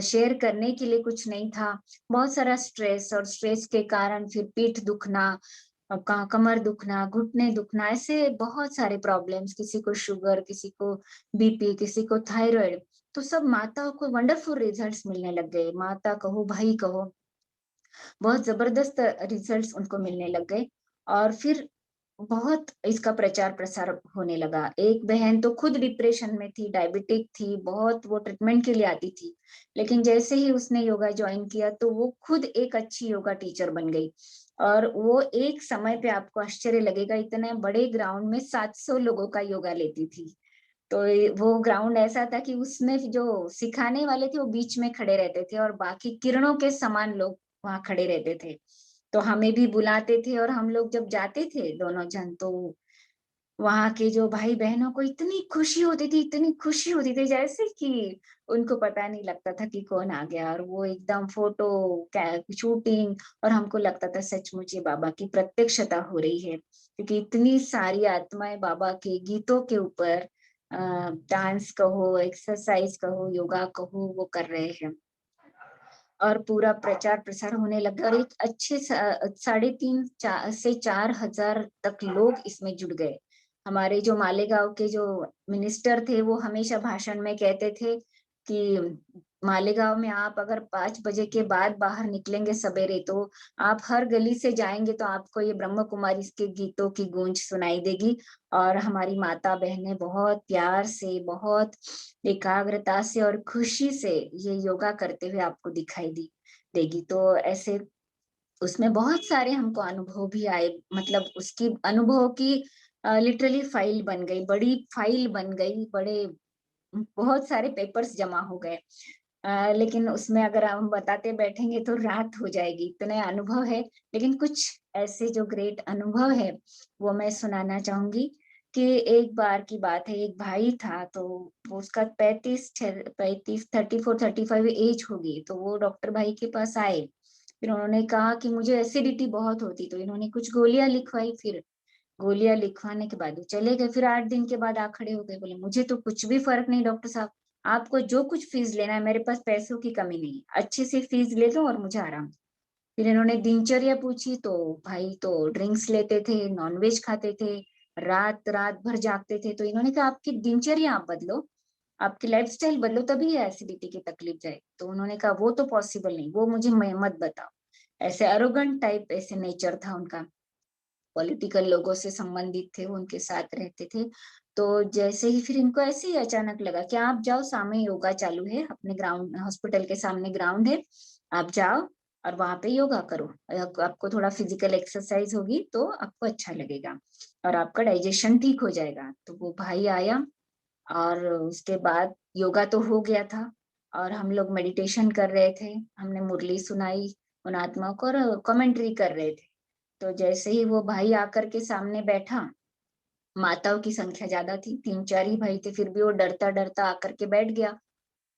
शेयर करने के लिए कुछ नहीं था, बहुत सारा स्ट्रेस, और स्ट्रेस के कारण फिर पीठ दुखना, कमर दुखना, घुटने दुखना, ऐसे बहुत सारे प्रॉब्लम्स, किसी को शुगर, किसी को बीपी, किसी को थायराइड, तो सब माताओं को वंडरफुल रिजल्ट्स मिलने लग गए। माता कहो भाई कहो, बहुत जबरदस्त रिजल्ट्स उनको मिलने लग गए। और फिर बहुत इसका प्रचार प्रसार होने लगा। एक बहन तो खुद डिप्रेशन में थी, डायबिटिक थी, बहुत वो ट्रीटमेंट के लिए आती थी, लेकिन जैसे ही उसने योगा ज्वाइन किया तो वो खुद एक अच्छी योगा टीचर बन गई। और वो एक समय पे आपको आश्चर्य लगेगा, इतने बड़े ग्राउंड में 700 लोगों का योगा लेती थी। तो वो ग्राउंड ऐसा था कि उसमें जो सिखाने वाले थे वो बीच में खड़े रहते थे और बाकी किरणों के समान लोग वहां खड़े रहते थे। तो हमें भी बुलाते थे और हम लोग जब जाते थे दोनों जन, तो वहां के जो भाई बहनों को इतनी खुशी होती थी, इतनी खुशी होती थी, जैसे कि उनको पता नहीं लगता था कि कौन आ गया, और वो एकदम फोटो शूटिंग, और हमको लगता था सचमुच ये बाबा की प्रत्यक्षता हो रही है, क्योंकि इतनी सारी आत्माएं बाबा के गीतों के ऊपर डांस कहो, एक्सरसाइज कहो, योगा कहो, वो कर रहे हैं। और पूरा प्रचार प्रसार होने लगा और एक अच्छे 3.5 से 4 हजार तक लोग इसमें जुड़ गए। हमारे जो मालेगांव के जो मिनिस्टर थे वो हमेशा भाषण में कहते थे कि मालेगांव में आप अगर 5 बजे के बाद बाहर निकलेंगे सवेरे, तो आप हर गली से जाएंगे तो आपको ये ब्रह्म कुमारी के गीतों की गूंज सुनाई देगी। और हमारी माता बहनें बहुत प्यार से, बहुत एकाग्रता से और खुशी से ये योगा करते हुए आपको दिखाई देगी। तो ऐसे उसमें बहुत सारे हमको अनुभव भी आए, मतलब उसकी अनुभव की लिटरली फाइल बन गई, बड़ी फाइल बन गई, बड़े बहुत सारे पेपर्स जमा हो गए। लेकिन उसमें अगर हम बताते बैठेंगे तो रात हो जाएगी, इतने अनुभव है। लेकिन कुछ ऐसे जो ग्रेट अनुभव है वो मैं सुनाना चाहूंगी। कि एक बार की बात है, एक भाई था, तो वो उसका 34-35 एज होगी, तो वो डॉक्टर भाई के पास आए। फिर उन्होंने कहा कि मुझे एसिडिटी बहुत होती, तो इन्होंने कुछ गोलियां लिखवाई। फिर गोलियां लिखवाने के बाद वो चले गए। फिर 8 दिन के बाद आ खड़े हो गए, बोले मुझे तो कुछ भी फर्क नहीं डॉक्टर साहब, आपको जो कुछ फीस लेना है, मेरे पास पैसों की कमी नहीं, अच्छी सी फीस ले लो और मुझे आराम। फिर इन्होंने दिनचर्या पूछी, तो भाई तो ड्रिंक्स लेते थे, नॉनवेज खाते थे, रात रात भर जागते थे। तो इन्होंने कहा आपकी दिनचर्या आप बदलो, आपकी लाइफस्टाइल बदलो, तभी एसिडिटी की तकलीफ जाए। तो उन्होंने कहा वो तो पॉसिबल नहीं, वो मुझे मत बताओ। ऐसे अरोगेंट टाइप ऐसे नेचर था उनका, पॉलिटिकल लोगों से संबंधित थे, वो उनके साथ रहते थे। तो जैसे ही फिर इनको ऐसे ही अचानक लगा कि आप जाओ, सामने योगा चालू है, अपने ग्राउंड, हॉस्पिटल के सामने ग्राउंड है, आप जाओ और वहां पे योगा करो, आपको थोड़ा फिजिकल एक्सरसाइज होगी तो आपको अच्छा लगेगा और आपका डाइजेशन ठीक हो जाएगा। तो वो भाई आया और उसके बाद योगा तो हो गया था और हम लोग मेडिटेशन कर रहे थे, हमने मुरली सुनाई उन आत्माओं को और कमेंट्री कर रहे थे। तो जैसे ही वो भाई आकर के सामने बैठा, माताओं की संख्या ज्यादा थी, 3-4 ही भाई थे, फिर भी वो डरता डरता आकर के बैठ गया।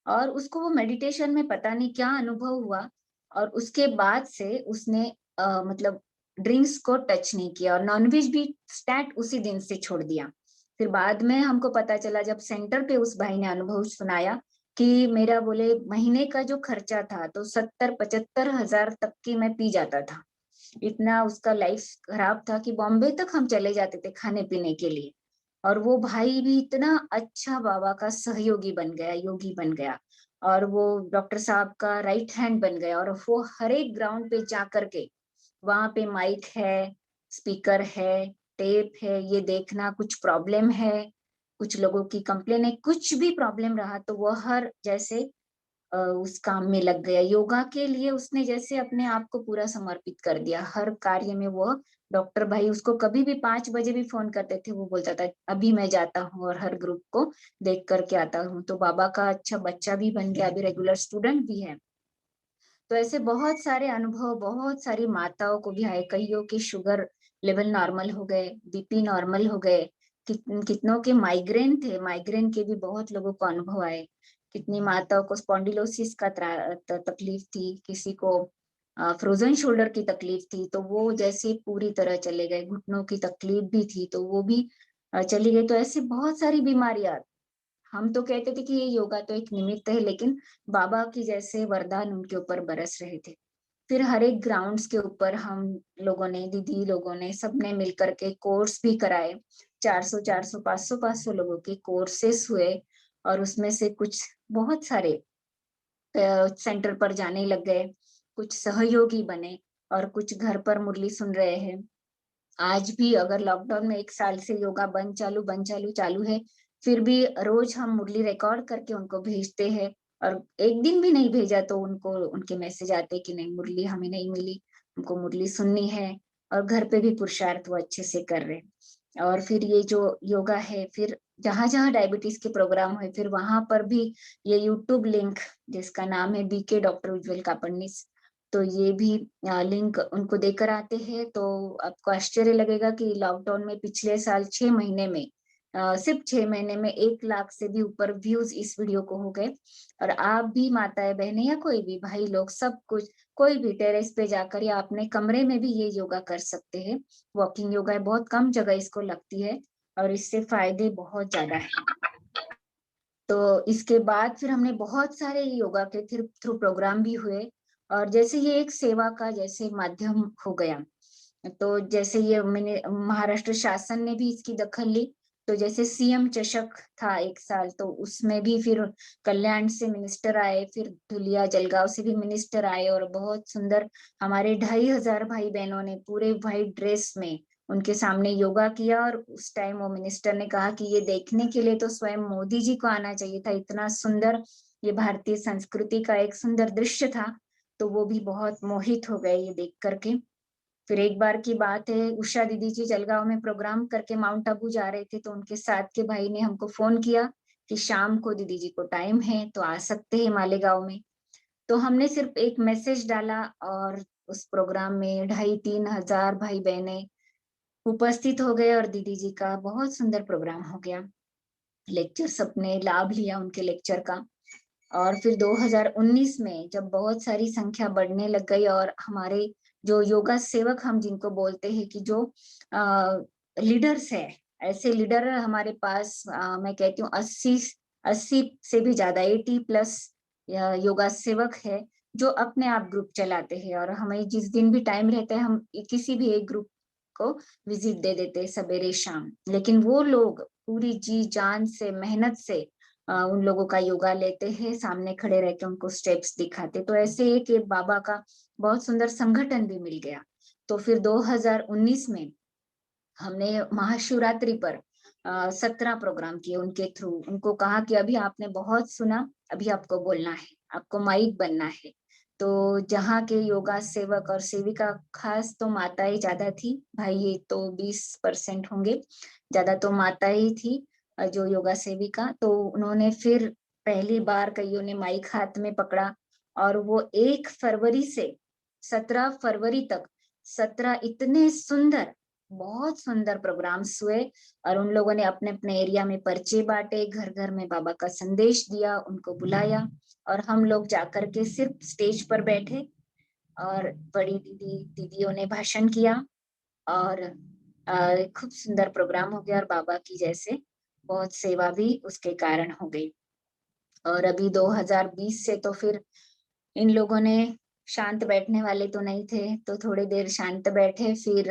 और उसको वो मेडिटेशन में पता नहीं क्या अनुभव हुआ, और उसके बाद से उसने मतलब ड्रिंक्स को टच नहीं किया और नॉनवेज भी स्टार्ट उसी दिन से छोड़ दिया। फिर बाद में हमको पता चला जब सेंटर पे उस भाई ने अनुभव सुनाया कि मेरा बोले महीने का जो खर्चा था तो 70-75 हजार तक की मैं पी जाता था, इतना उसका लाइफ खराब था कि बॉम्बे तक हम चले जाते थे खाने पीने के लिए। और वो भाई भी इतना अच्छा बाबा का सहयोगी बन गया, योगी बन गया, और वो डॉक्टर साहब का राइट हैंड बन गया। और वो हर एक ग्राउंड पे जा करके, वहां पे माइक है, स्पीकर है, टेप है, ये देखना कुछ प्रॉब्लम है, कुछ लोगों की कंप्लेन है, कुछ भी प्रॉब्लम रहा तो वो हर जैसे उस काम में लग गया। योगा के लिए उसने जैसे अपने आप को पूरा समर्पित कर दिया, हर कार्य में वो डॉक्टर भाई उसको कभी भी 5 बजे भी फोन करते थे, वो बोलता था अभी मैं जाता हूँ और हर ग्रुप को देख करके आता हूँ। तो बाबा का अच्छा बच्चा भी बन गया, अभी रेगुलर स्टूडेंट भी है। तो ऐसे बहुत सारे अनुभव, बहुत सारी माताओं को भी आए, कईयों के शुगर लेवल नॉर्मल हो गए, बीपी नॉर्मल हो गए, कितनों के माइग्रेन थे, माइग्रेन के भी बहुत लोगों को अनुभव आए। कितनी माताओं को स्पॉन्डिलोसिस का तकलीफ थी, किसी को फ्रोजन शोल्डर की तकलीफ थी, तो वो जैसे पूरी तरह चले गए। घुटनों की तकलीफ भी थी तो वो भी चली गई। तो ऐसे बहुत सारी बीमारियां, हम तो कहते थे कि ये योगा तो एक निमित्त है, लेकिन बाबा की जैसे वरदान उनके ऊपर बरस रहे थे। फिर हर एक ग्राउंड्स के ऊपर हम लोगों ने, दीदी लोगों ने, सबने मिलकर के कोर्स भी कराए। 400 400 500 500 लोगों के कोर्सेस हुए और उसमें से कुछ बहुत सारे सेंटर पर जाने लग गए, कुछ सहयोगी बने और कुछ घर पर मुरली सुन रहे हैं। आज भी अगर लॉकडाउन में 1 साल से योगा बंद चालू है, फिर भी रोज हम मुरली रिकॉर्ड करके उनको भेजते हैं। और एक दिन भी नहीं भेजा तो उनको उनके मैसेज आते कि नहीं मुरली हमें नहीं मिली, हमको मुरली सुननी है। और घर पे भी पुरुषार्थ वो अच्छे से कर रहे हैं। और फिर ये जो योगा है, फिर जहां जहां डायबिटीज के प्रोग्राम हुए, फिर वहां पर भी ये यूट्यूब लिंक जिसका नाम है बीके डॉक्टर उज्जवल कापड़नीस, तो ये भी लिंक उनको देकर आते हैं। तो आपको आश्चर्य लगेगा कि लॉकडाउन में पिछले साल 6 महीने में, सिर्फ 6 महीने में 1 लाख से भी ऊपर व्यूज इस वीडियो को हो गए। और आप भी माताएं बहनें या कोई भी भाई लोग, सब कुछ, कोई भी टेरेस पे जाकर या अपने कमरे में भी ये योगा कर सकते हैं। वॉकिंग योगा है, बहुत कम जगह इसको लगती है और इससे फायदे बहुत ज्यादा है। तो इसके बाद फिर हमने बहुत सारे योगा के थ्रू प्रोग्राम भी हुए। और जैसे ये एक सेवा का जैसे माध्यम हो गया, तो जैसे ये मैंने महाराष्ट्र शासन ने भी इसकी दखल ली। तो जैसे सीएम चषक था 1 साल, तो उसमें भी फिर कल्याण से मिनिस्टर आए, फिर धुलिया जलगांव से भी मिनिस्टर आए और बहुत सुंदर हमारे 2,500 भाई बहनों ने पूरे व्हाइट ड्रेस में उनके सामने योगा किया। और उस टाइम वो मिनिस्टर ने कहा कि ये देखने के लिए तो स्वयं मोदी जी को आना चाहिए था, इतना सुंदर ये भारतीय संस्कृति का एक सुंदर दृश्य था। तो वो भी बहुत मोहित हो गए ये देख करके। फिर एक बार की बात है, उषा दीदी जी जलगांव में प्रोग्राम करके माउंट आबू जा रहे थे, तो उनके साथ के भाई ने हमको फोन किया कि शाम को दीदी जी को टाइम है तो आ सकते हैं मालेगांव में। तो हमने सिर्फ एक मैसेज डाला और उस प्रोग्राम में 2,500-3,000 भाई बहने उपस्थित हो गए और दीदी जी का बहुत सुंदर प्रोग्राम हो गया। लेक्चर सबने लाभ लिया उनके लेक्चर का। और फिर 2019 में जब बहुत सारी संख्या बढ़ने लग गई और हमारे जो योगा सेवक हम जिनको बोलते हैं कि जो लीडर्स है, ऐसे लीडर हमारे पास मैं कहती हूँ 80 से भी ज्यादा 80+ योगा सेवक है जो अपने आप ग्रुप चलाते हैं। और हमें जिस दिन भी टाइम रहता है हम किसी भी एक ग्रुप को विजिट दे देते हैं सवेरे शाम। लेकिन वो लोग पूरी जी जान से, मेहनत से उन लोगों का योगा लेते हैं, सामने खड़े रह के उनको स्टेप्स दिखाते। तो ऐसे एक बाबा का बहुत सुंदर संगठन भी मिल गया। तो फिर 2019 में हमने महाशिवरात्रि पर 17 प्रोग्राम किए उनके थ्रू। उनको कहा कि अभी आपने बहुत सुना, अभी आपको बोलना है, आपको माइक बनना है। तो जहाँ के योगा सेवक और सेविका, खास तो माताएं ज्यादा थी, भाई ये तो 20% होंगे, ज्यादा तो माता ही थी जो योगा सेविका। तो उन्होंने फिर पहली बार कईयों ने माइक हाथ में पकड़ा और वो 1 फरवरी से 17 फरवरी तक 17 इतने सुंदर, बहुत सुंदर प्रोग्राम्स हुए। और उन लोगों ने अपने अपने एरिया में पर्चे बांटे, घर घर में बाबा का संदेश दिया, उनको बुलाया और हम लोग जाकर के सिर्फ स्टेज पर बैठे और बड़ी दीदियों ने भाषण किया और खूब सुंदर प्रोग्राम हो गया। और बाबा की जैसे बहुत सेवा भी उसके कारण हो गई। और अभी 2020 से तो फिर इन लोगों ने, शांत बैठने वाले तो नहीं थे, तो थोड़ी देर शांत बैठे। फिर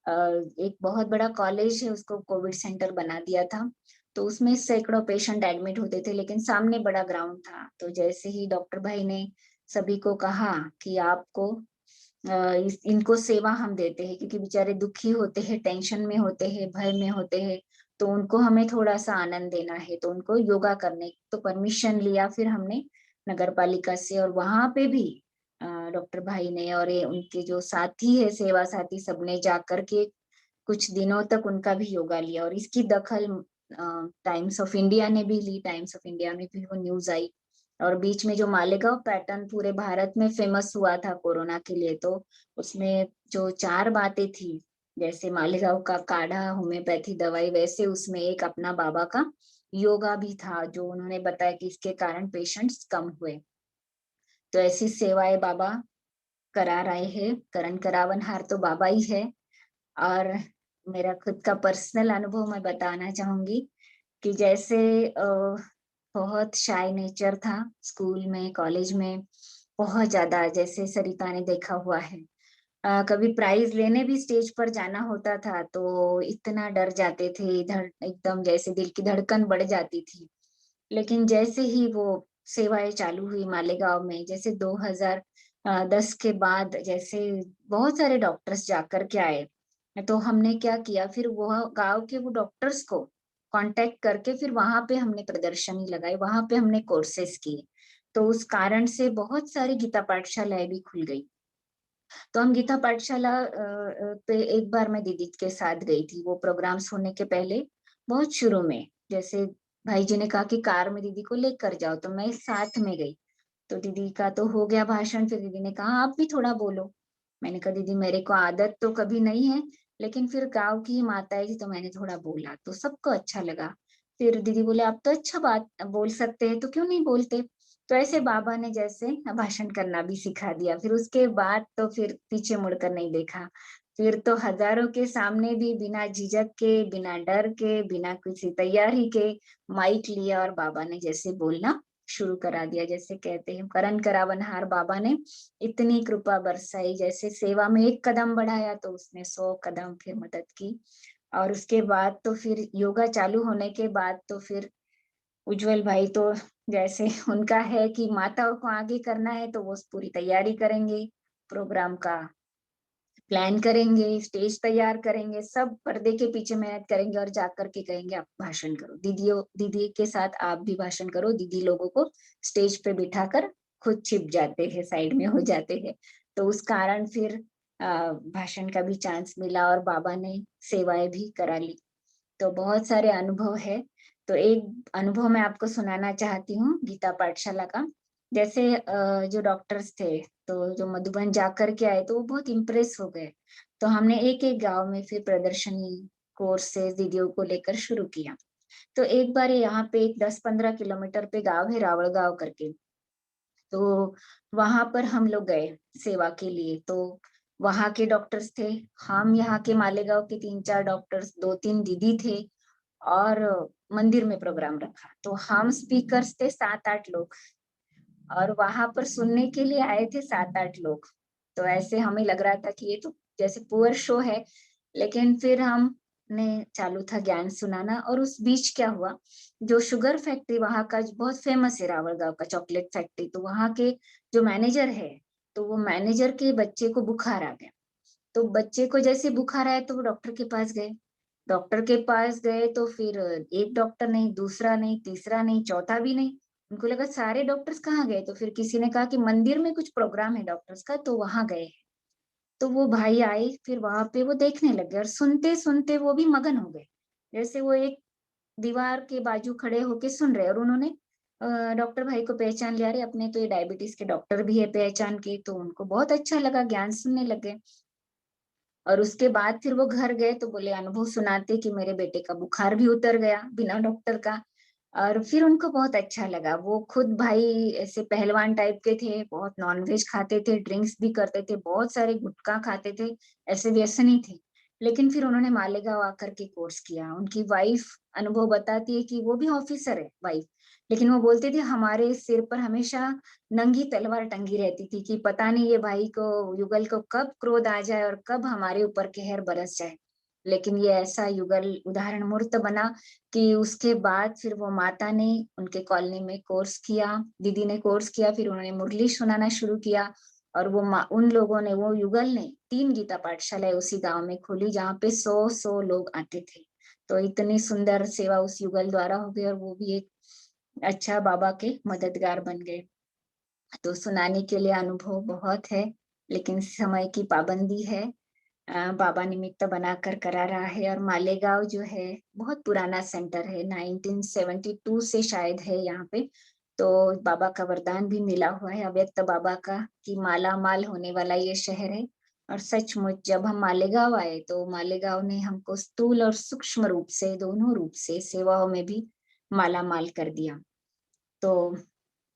एक बहुत बड़ा कॉलेज है उसको कोविड सेंटर बना दिया था। तो उसमें सैकड़ों पेशेंट एडमिट होते थे, लेकिन सामने बड़ा ग्राउंड था। तो जैसे ही डॉक्टर भाई ने सभी को कहा कि आपको इनको सेवा हम देते हैं, क्योंकि बेचारे दुखी होते हैं, टेंशन में होते हैं, भय में होते हैं, तो उनको हमें थोड़ा सा आनंद देना है, तो उनको योगा करने तो परमिशन लिया फिर हमने नगर पालिका से। और वहां पे भी डॉक्टर भाई ने और ये उनके जो साथी है, सेवा साथी, सबने जा करके कुछ दिनों तक उनका भी योगा लिया। और इसकी दखल टाइम्स ऑफ इंडिया ने भी ली, टाइम्स ऑफ इंडिया में भी वो न्यूज आई। और बीच में जो मालेगांव पैटर्न पूरे भारत में फेमस हुआ था कोरोना के लिए, तो उसमें जो 4 बातें थी, जैसे मालेगांव का काढ़ा होम्योपैथी दवाई, वैसे उसमें एक अपना बाबा का योगा भी था, जो उन्होंने बताया कि इसके कारण पेशेंट्स कम हुए। तो ऐसी सेवाएं बाबा करा रहे हैं। करण करावनहार तो बाबा ही है। और मेरा खुद का पर्सनल अनुभव मैं बताना चाहूंगी कि जैसे बहुत शाय नेचर था स्कूल में, कॉलेज में, बहुत ज्यादा, जैसे सरिता ने देखा हुआ है। कभी प्राइज लेने भी स्टेज पर जाना होता था तो इतना डर जाते थे, इधर एकदम जैसे दिल की धड़कन बढ़ जाती थी। लेकिन जैसे ही वो सेवाएं चालू हुई मालेगांव में, जैसे 2010 के बाद जैसे बहुत सारे डॉक्टर्स जाकर के आए, तो हमने क्या किया, फिर वो गांव के वो डॉक्टर्स को कांटेक्ट करके फिर वहां पे हमने प्रदर्शनी लगाई, वहां पे हमने कोर्सेस किए। तो उस कारण से बहुत सारी गीता पाठशालाएं भी खुल गई। तो हम गीता पाठशाला पे एक बार मैं दीदी के साथ गई थी, वो प्रोग्राम्स होने के पहले, बहुत शुरू में। जैसे भाई जी ने कहा कि कार में दीदी को लेकर जाओ, तो मैं साथ में गई। तो दीदी का तो हो गया भाषण, फिर दीदी ने कहा आप भी थोड़ा बोलो। मैंने कहा दीदी मेरे को आदत तो कभी नहीं है, लेकिन फिर गांव की माताएं थी तो मैंने थोड़ा बोला, तो सबको अच्छा लगा। फिर दीदी बोले आप तो अच्छा बात बोल सकते हैं, तो क्यों नहीं बोलते। तो ऐसे बाबा ने जैसे भाषण करना भी सिखा दिया। फिर उसके बाद तो फिर पीछे मुड़कर नहीं देखा। फिर तो हजारों के सामने भी बिना झिझक के, बिना डर के, बिना किसी तैयारी के माइक लिया और बाबा ने जैसे बोलना शुरू करा दिया। जैसे कहते हैं करण करावनहार बाबा ने इतनी कृपा बरसाई, जैसे सेवा में एक कदम बढ़ाया तो उसने 100 कदम फिर मदद की। और उसके बाद तो फिर योगा चालू होने के बाद तो फिर उज्जवल भाई तो जैसे उनका है कि माताओं को आगे करना है तो वो पूरी तैयारी करेंगे, प्रोग्राम का प्लान करेंगे, स्टेज तैयार करेंगे, सब पर्दे के पीछे मेहनत करेंगे और जाकर के कहेंगे आप भाषण करो, दीदी के साथ आप भी भाषण करो। दीदी लोगों को स्टेज पे बिठाकर खुद छिप जाते हैं, साइड में हो जाते हैं। तो उस कारण फिर भाषण का भी चांस मिला और बाबा ने सेवाएं भी करा ली। तो बहुत सारे अनुभव है। तो एक अनुभव मैं आपको सुनाना चाहती हूँ गीता पाठशाला का। जैसे जो डॉक्टर्स थे तो जो मधुबन जाकर के आए तो वो बहुत इम्प्रेस हो गए। तो हमने एक एक गांव में फिर प्रदर्शनी कोर्सेज दीदियों को लेकर शुरू किया। तो एक बार यहाँ पे एक 10-15 किलोमीटर पे गांव है रावल गांव करके, तो वहां पर हम लोग गए सेवा के लिए। तो वहां के डॉक्टर्स थे, हम यहाँ के मालेगांव के 3-4 डॉक्टर्स, 2-3 दीदी थे, और मंदिर में प्रोग्राम रखा। तो हम स्पीकर्स थे 7-8 लोग, और वहां पर सुनने के लिए आए थे 7-8 लोग। तो ऐसे हमें लग रहा था कि ये तो जैसे पुअर शो है। लेकिन फिर हमने चालू था ज्ञान सुनाना। और उस बीच क्या हुआ, जो शुगर फैक्ट्री वहां का बहुत फेमस है, रावल गांव का चॉकलेट फैक्ट्री, तो वहां के जो मैनेजर है, तो वो मैनेजर के बच्चे को बुखार आ गया। तो बच्चे को जैसे बुखार आया तो वो डॉक्टर के पास गए। डॉक्टर के पास गए तो फिर एक डॉक्टर नहीं, दूसरा नहीं, तीसरा नहीं, चौथा भी नहीं। उनको लगा सारे डॉक्टर्स कहाँ गए, तो फिर किसी ने कहा कि मंदिर में कुछ प्रोग्राम है डॉक्टर्स का, तो वहां गए। तो वो भाई आए, फिर वहां पे वो देखने लगे और सुनते सुनते वो भी मगन हो गए। जैसे वो एक दीवार के बाजू खड़े होके सुन रहे, और उन्होंने डॉक्टर भाई को पहचान लिया, अरे अपने तो ये डायबिटीज के डॉक्टर भी है पहचान के। तो उनको बहुत अच्छा लगा, ज्ञान सुनने लगे। और उसके बाद फिर वो घर गए तो बोले अनुभव सुनाते कि मेरे बेटे का बुखार भी उतर गया बिना डॉक्टर का। और फिर उनको बहुत अच्छा लगा। वो खुद भाई ऐसे पहलवान टाइप के थे, बहुत नॉनवेज खाते थे, ड्रिंक्स भी करते थे, बहुत सारे गुटखा खाते थे, ऐसे व्यसनी थे। लेकिन फिर उन्होंने मालेगांव आकर के कोर्स किया। उनकी वाइफ अनुभव बताती है कि वो भी ऑफिसर है वाइफ, लेकिन वो बोलते थे हमारे सिर पर हमेशा नंगी तलवार टंगी रहती थी कि पता नहीं ये भाई को, युगल को कब क्रोध आ जाए और कब हमारे ऊपर कहर बरस जाए। लेकिन ये ऐसा युगल उदाहरण मूर्त बना कि उसके बाद फिर वो माता ने उनके कॉलोनी में कोर्स किया, दीदी ने कोर्स किया, फिर उन्होंने मुरली सुनाना शुरू किया। और वो उन लोगों ने, वो युगल ने 3 गीता पाठशालाएं उसी गांव में खोली जहाँ पे 100 लोग आते थे। तो इतनी सुंदर सेवा उस युगल द्वारा हो गई और वो भी एक अच्छा बाबा के मददगार बन गए। तो सुनाने के लिए अनुभव बहुत है, लेकिन समय की पाबंदी है। बाबा निमित्त बनाकर करा रहा है। और मालेगांव जो है बहुत पुराना सेंटर है, 1972 से शायद है यहाँ पे। तो बाबा का वरदान भी मिला हुआ है अव्यक्त बाबा का कि माला माल होने वाला ये शहर है। और सचमुच जब हम मालेगांव आए तो मालेगांव ने हमको स्थूल और सूक्ष्म रूप से, दोनों रूप से सेवाओं में भी माला माल कर दिया। तो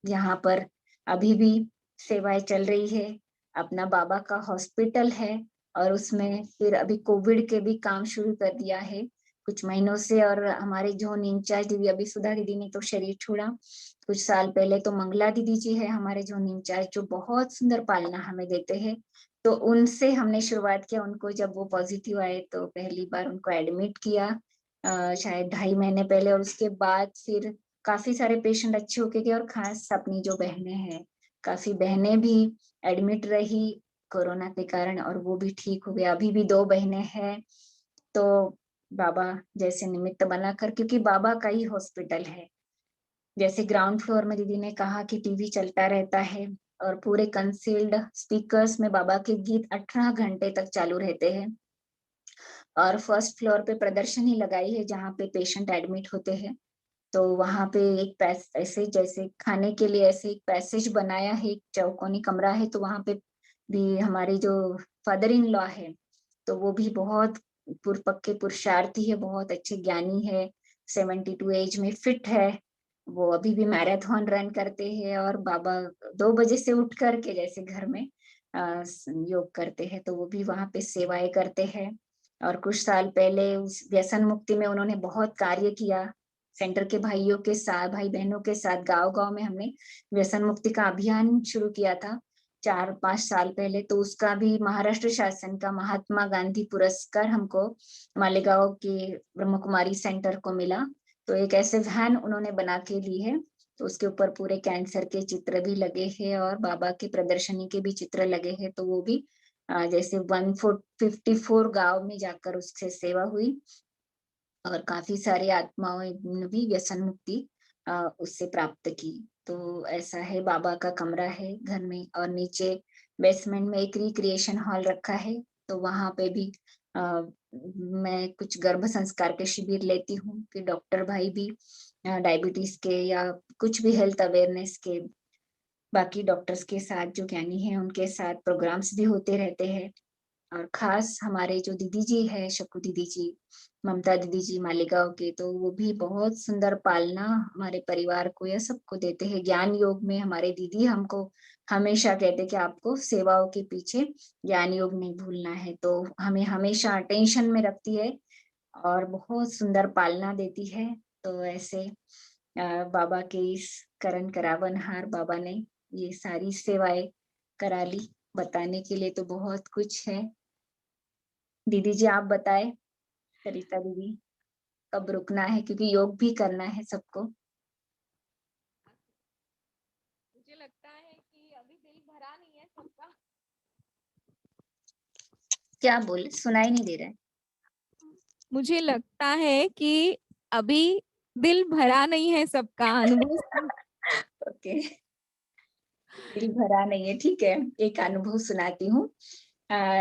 यहाँ पर अभी भी सेवाएं चल रही है। अपना बाबा का हॉस्पिटल है और उसमें फिर अभी कोविड के भी काम शुरू कर दिया है कुछ महीनों से। और हमारे जोन इंचार्ज दीदी अभी सुधा दीदी ने तो शरीर छोड़ा कुछ साल पहले, तो मंगला दीदी जी है हमारे जोन इंचार्ज, जो बहुत सुंदर पालना हमें देते हैं। तो उनसे हमने शुरुआत किया। उनको जब वो पॉजिटिव आए तो पहली बार उनको एडमिट किया शायद 2.5 महीने पहले। और उसके बाद फिर काफी सारे पेशेंट अच्छे होके गए। और खास अपनी जो बहनें हैं, काफी बहनें भी एडमिट रही कोरोना के कारण और वो भी ठीक हो गए। अभी भी 2 बहनें हैं। तो बाबा जैसे निमित्त बनाकर, क्योंकि बाबा का ही हॉस्पिटल है। जैसे ग्राउंड फ्लोर में दीदी ने कहा कि टीवी चलता रहता है और पूरे कंसील्ड स्पीकर्स में बाबा के गीत 18 घंटे तक चालू रहते हैं। और फर्स्ट फ्लोर पे प्रदर्शनी लगाई है जहाँ पे पेशेंट एडमिट होते हैं। तो वहां पे एक ऐसे जैसे खाने के लिए ऐसे एक पैसेज बनाया है, एक चौकोनी कमरा है। तो वहां पे भी हमारे जो फादर इन लॉ है, तो वो भी बहुत पक्के पुरुषार्थी है, बहुत अच्छे ज्ञानी है, 72 एज में फिट है। वो अभी भी मैराथन रन करते हैं। और बाबा 2 बजे से उठ करके जैसे घर में योग करते हैं, तो वो भी वहां पे सेवाएं करते हैं। और कुछ साल पहले उस व्यसन मुक्ति में उन्होंने बहुत कार्य किया। सेंटर के भाइयों के साथ, भाई बहनों के साथ गांव गांव में हमने व्यसन मुक्ति का अभियान शुरू किया था 4-5 साल पहले। तो उसका भी महाराष्ट्र शासन का महात्मा गांधी पुरस्कार हमको मालेगांव के ब्रह्म कुमारी सेंटर को मिला। तो एक ऐसे वैन उन्होंने बना के ली है। तो उसके ऊपर पूरे कैंसर के चित्र भी लगे हैं और बाबा की प्रदर्शनी के भी चित्र लगे हैं। तो वो भी जैसे 154 गांव में जाकर उससे सेवा हुई और काफी सारी आत्माओं ने भी व्यसन मुक्ति उससे प्राप्त की। तो ऐसा है, बाबा का कमरा है घर में। और नीचे बेसमेंट में एक रिक्रिएशन हॉल रखा है। तो वहां पे भी मैं कुछ गर्भ संस्कार के शिविर लेती हूँ। फिर डॉक्टर भाई भी डायबिटीज के या कुछ भी हेल्थ अवेयरनेस के बाकी डॉक्टर्स के साथ जो ज्ञानी हैं उनके साथ प्रोग्राम्स भी होते रहते हैं। और खास हमारे जो दीदी जी है, शकु दीदी जी, ममता दीदी जी मालेगांव के, तो वो भी बहुत सुंदर पालना हमारे परिवार को या सबको देते हैं। ज्ञान योग में हमारे दीदी हमको हमेशा कहते कि आपको सेवाओं के पीछे ज्ञान योग नहीं भूलना है। तो हमें हमेशा टेंशन में रखती है और बहुत सुंदर पालना देती है। तो ऐसे बाबा के इस करण करावन हार बाबा ने ये सारी सेवाएं करा ली। बताने के लिए तो बहुत कुछ है। दीदी जी आप बताएं, सरिता दीदी, कब रुकना है, क्योंकि योग भी करना है सबको। मुझे लगता है कि अभी दिल भरा नहीं है सबका। क्या बोले, सुनाई नहीं दे रहा है। मुझे लगता है कि अभी दिल भरा नहीं है सबका अनुभव। ओके, दिल भरा नहीं है, ठीक है। एक अनुभव सुनाती हूँ।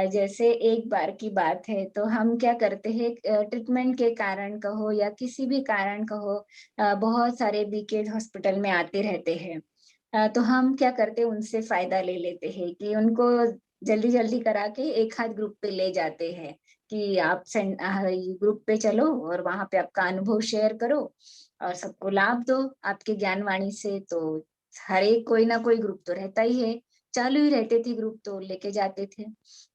जैसे एक बार की बात है, तो हम क्या करते हैं, ट्रीटमेंट के कारण कहो या किसी भी कारण कहो, बहुत सारे बीकेड हॉस्पिटल में आते रहते हैं। तो हम क्या करते हैं, उनसे फायदा ले लेते हैं कि उनको जल्दी जल्दी करा के एक हाथ ग्रुप पे ले जाते हैं कि आप ग्रुप पे चलो और वहां पे आपका अनुभव शेयर करो और सबको लाभ दो आपके ज्ञानवाणी से। तो हर एक कोई ना कोई ग्रुप तो रहता ही है, चालू ही रहते थे ग्रुप, तो लेके जाते थे।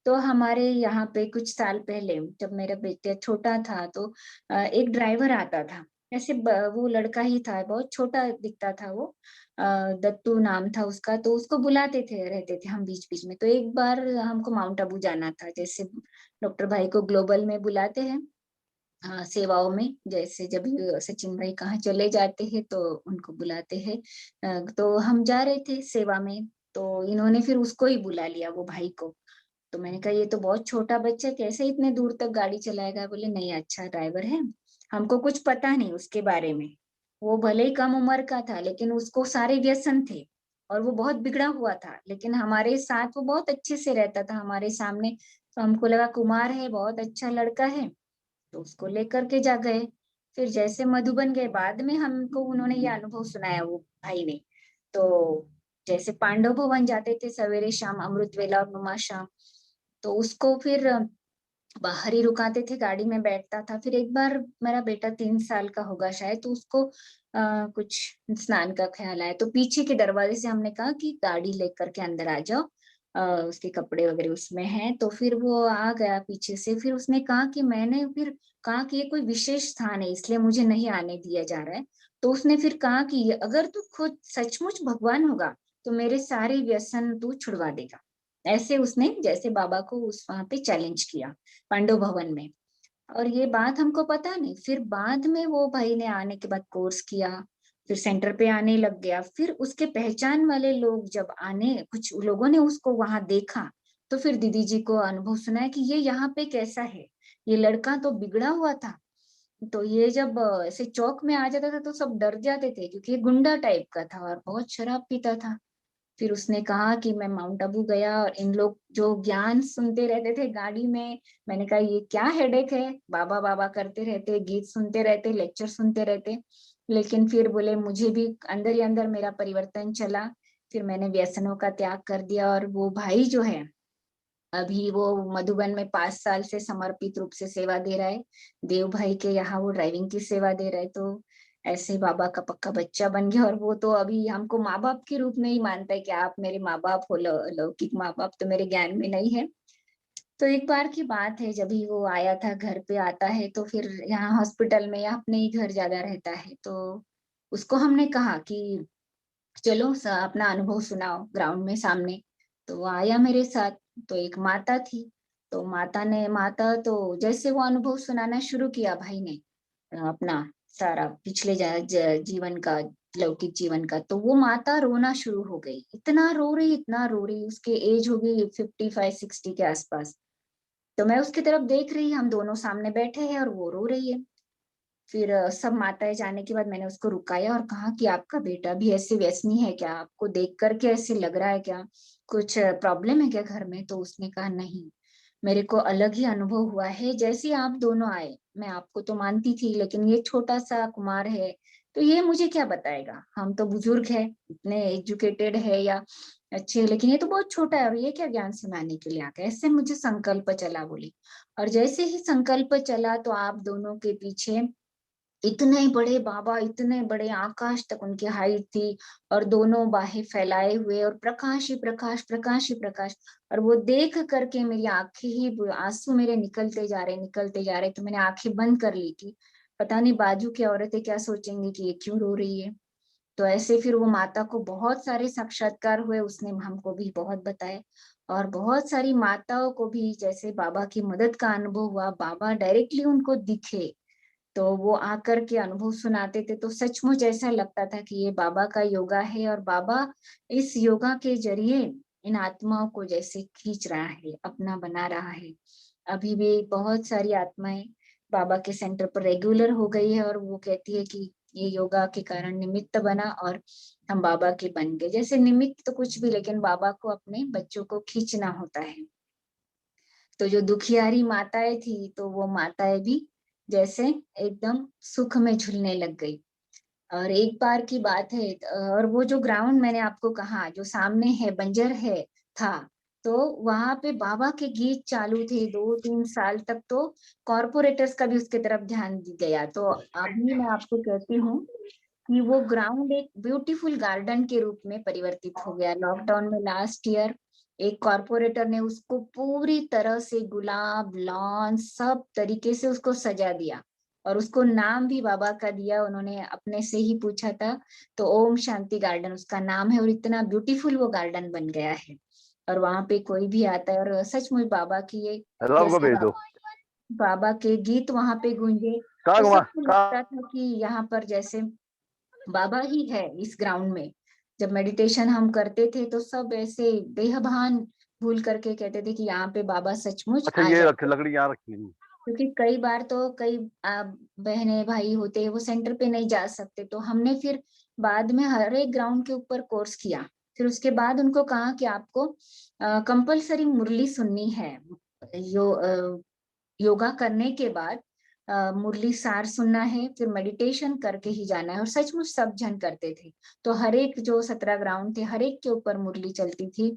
तो हमारे यहाँ पे कुछ साल पहले जब मेरा बेटा छोटा था, तो एक ड्राइवर आता था। ऐसे वो लड़का ही था, बहुत छोटा दिखता था वो, दत्तू नाम था उसका। तो उसको बुलाते थे, रहते थे हम बीच बीच में। तो एक बार हमको माउंट आबू जाना था, जैसे डॉक्टर भाई को ग्लोबल में बुलाते हैं सेवाओं में, जैसे जब सचिन भाई कहाँ चले जाते हैं तो उनको बुलाते हैं। तो हम जा रहे थे सेवा में, तो इन्होंने फिर उसको ही बुला लिया, वो भाई को। तो मैंने कहा ये तो बहुत छोटा बच्चा, कैसे इतने दूर तक गाड़ी चलाएगा। बोले नहीं, अच्छा ड्राइवर है, हमको कुछ पता नहीं उसके बारे में। वो भले ही कम उम्र का था, लेकिन उसको सारे व्यसन थे और वो बहुत बिगड़ा हुआ था, लेकिन हमारे साथ वो बहुत अच्छे से रहता था हमारे सामने। तो हमको लगा कुमार है, बहुत अच्छा लड़का है, तो उसको लेकर के जा गए। फिर जैसे मधुबन गए, बाद में हमको उन्होंने ये अनुभव सुनाया वो भाई ने। तो जैसे पांडव भवन जाते थे सवेरे शाम, अमृत वेला और नुमा शाम, तो उसको फिर बाहर ही रुकाते थे, गाड़ी में बैठता था। फिर एक बार मेरा बेटा 3 साल का होगा शायद, तो उसको कुछ स्नान का ख्याल आया, तो पीछे के दरवाजे से हमने कहा कि गाड़ी लेकर के अंदर आ जाओ, उसके कपड़े वगैरह उसमें हैं। तो फिर वो आ गया पीछे से। फिर उसने कहा कि मैंने फिर कहा कि ये कोई विशेष स्थान है, इसलिए मुझे नहीं आने दिया जा रहा है। तो उसने फिर कहा कि अगर तू खुद सचमुच भगवान होगा तो मेरे सारे व्यसन तू छुड़वा देगा। ऐसे उसने जैसे बाबा को उस वहां पे चैलेंज किया पांडव भवन में। और ये बात हमको पता नहीं, फिर बाद में वो भाई ने आने के बाद कोर्स किया, फिर सेंटर पे आने लग गया। फिर उसके पहचान वाले लोग जब आने, कुछ लोगों ने उसको वहां देखा, तो फिर दीदी जी को अनुभव सुनाया कि ये यहाँ पे कैसा है, ये लड़का तो बिगड़ा हुआ था। तो ये जब ऐसे चौक में आ जाता था तो सब डर जाते थे, क्योंकि ये गुंडा टाइप का था और बहुत शराब पीता था। फिर उसने कहा कि मैं माउंट आबू गया और इन लोग जो ज्ञान सुनते रहते थे गाड़ी में, मैंने कहा ये क्या हेडेक है, बाबा बाबा करते रहते, गीत सुनते रहते, लेक्चर सुनते रहते। लेकिन फिर बोले मुझे भी अंदर ही अंदर मेरा परिवर्तन चला। फिर मैंने व्यसनों का त्याग कर दिया। और वो भाई जो है अभी वो मधुबन में 5 साल से समर्पित रूप से सेवा दे रहा है। देव भाई के यहाँ वो ड्राइविंग की सेवा दे रहा है। तो ऐसे बाबा का पक्का बच्चा बन गया। और वो तो अभी हमको माँ बाप के रूप में ही मानता है कि आप मेरे माँ बाप हो, लौकिक माँ बाप तो मेरे ज्ञान में नहीं है। तो एक बार की बात है, जब ही वो आया था, घर पे आता है तो फिर यहाँ हॉस्पिटल में या अपने ही घर ज्यादा रहता है, तो उसको हमने कहा कि चलो अपना अनुभव सुनाओ ग्राउंड में सामने। तो वो आया मेरे साथ। तो एक माता थी, तो माता तो जैसे वो अनुभव सुनाना शुरू किया भाई ने, अपना सारा पिछले जीवन का, लौकिक जीवन का, तो वो माता रोना शुरू हो गई। इतना रो रही, उसके एज हो गई 55-60 के आसपास। तो मैं उसकी तरफ देख रही, हम दोनों सामने बैठे हैं और वो रो रही है। फिर सब माताएं जाने के बाद मैंने उसको रुकाया और कहा कि आपका बेटा भी ऐसे व्यसनी है क्या, आपको देख करके ऐसे लग रहा है क्या, कुछ प्रॉब्लम है क्या घर में? तो उसने कहा नहीं, मेरे को अलग ही अनुभव हुआ है। जैसे ही आप दोनों आए, मैं आपको तो मानती थी, लेकिन ये छोटा सा कुमार है, तो ये मुझे क्या बताएगा, हम तो बुजुर्ग है, इतने एजुकेटेड है या अच्छे, लेकिन ये तो बहुत छोटा है और ये क्या ज्ञान सुनाने के लिए आ गया। ऐसे मुझे संकल्प चला बोली। और जैसे ही संकल्प चला तो आप दोनों के पीछे इतने बड़े बाबा, इतने बड़े, आकाश तक उनकी हाइट थी, और दोनों बाहें फैलाए हुए, और प्रकाश ही प्रकाश, प्रकाश ही प्रकाश। और वो देख करके मेरी आंखें ही, आंसू मेरे निकलते जा रहे। तो मैंने आंखें बंद कर ली कि पता नहीं बाजू की औरतें क्या सोचेंगी कि ये क्यों रो रही है। तो ऐसे फिर वो माता को बहुत सारे साक्षात्कार हुए, उसने हमको भी बहुत बताया। और बहुत सारी माताओं को भी जैसे बाबा की मदद का अनुभव हुआ, बाबा डायरेक्टली उनको दिखे, तो वो आकर के अनुभव सुनाते थे। तो सचमुच ऐसा लगता था कि ये बाबा का योगा है, और बाबा इस योगा के जरिए इन आत्माओं को जैसे खींच रहा है, अपना बना रहा है। अभी भी बहुत सारी आत्माएं बाबा के सेंटर पर रेगुलर हो गई है, और वो कहती है कि ये योगा के कारण निमित्त बना और हम बाबा के बन गए। जैसे निमित्त तो कुछ भी, लेकिन बाबा को अपने बच्चों को खींचना होता है। तो जो दुखियारी माताएं थी, तो वो माताएं भी जैसे एकदम सुख में झूलने लग गई। और एक बार की बात है, और वो जो ग्राउंड मैंने आपको कहा जो सामने है, बंजर है था, तो वहां पे बाबा के गीत चालू थे 2-3 साल तक। तो कॉरपोरेटर्स का भी उसके तरफ ध्यान गया। तो अभी मैं आपको कहती हूँ कि वो ग्राउंड एक ब्यूटीफुल गार्डन के रूप में परिवर्तित हो गया। लॉकडाउन में लास्ट ईयर एक कॉरपोरेटर ने उसको पूरी तरह से गुलाब, लॉन, सब तरीके से उसको सजा दिया, और उसको नाम भी बाबा का दिया। उन्होंने अपने से ही पूछा था, तो ओम शांति गार्डन उसका नाम है। और इतना ब्यूटीफुल वो गार्डन बन गया है, और वहां पे कोई भी आता है। और सचमुच बाबा की ये, को जैसे भेज दो। बाबा के गीत वहां पे गूंजे, कहाँ तो घुमा सबको कहाँ? लगता था कि यहाँ पर जैसे बाबा ही है इस ग्राउंड में। जब मेडिटेशन हम करते थे तो सब ऐसे देहभान भूल करके कहते थे कि यहाँ पे बाबा सचमुच अच्छा, आ ये रख, जाते। लकड़ी यहाँ रखी है। क्योंकि कई बार तो कई बहने भाई होते हैं, वो सेंटर पे नहीं जा सकते। तो हमने फिर बाद में हर एक ग्राउंड के ऊपर कोर्स किया, फिर उसके बाद उनको कहा कि आपको कंपल्सरी मुरली सुननी है। योगा करने के बाद मुरली सार सुनना है, फिर मेडिटेशन करके ही जाना है। और सचमुच सब जन करते थे। तो हर एक जो 17 ग्राउंड थे, हर एक के ऊपर मुरली चलती थी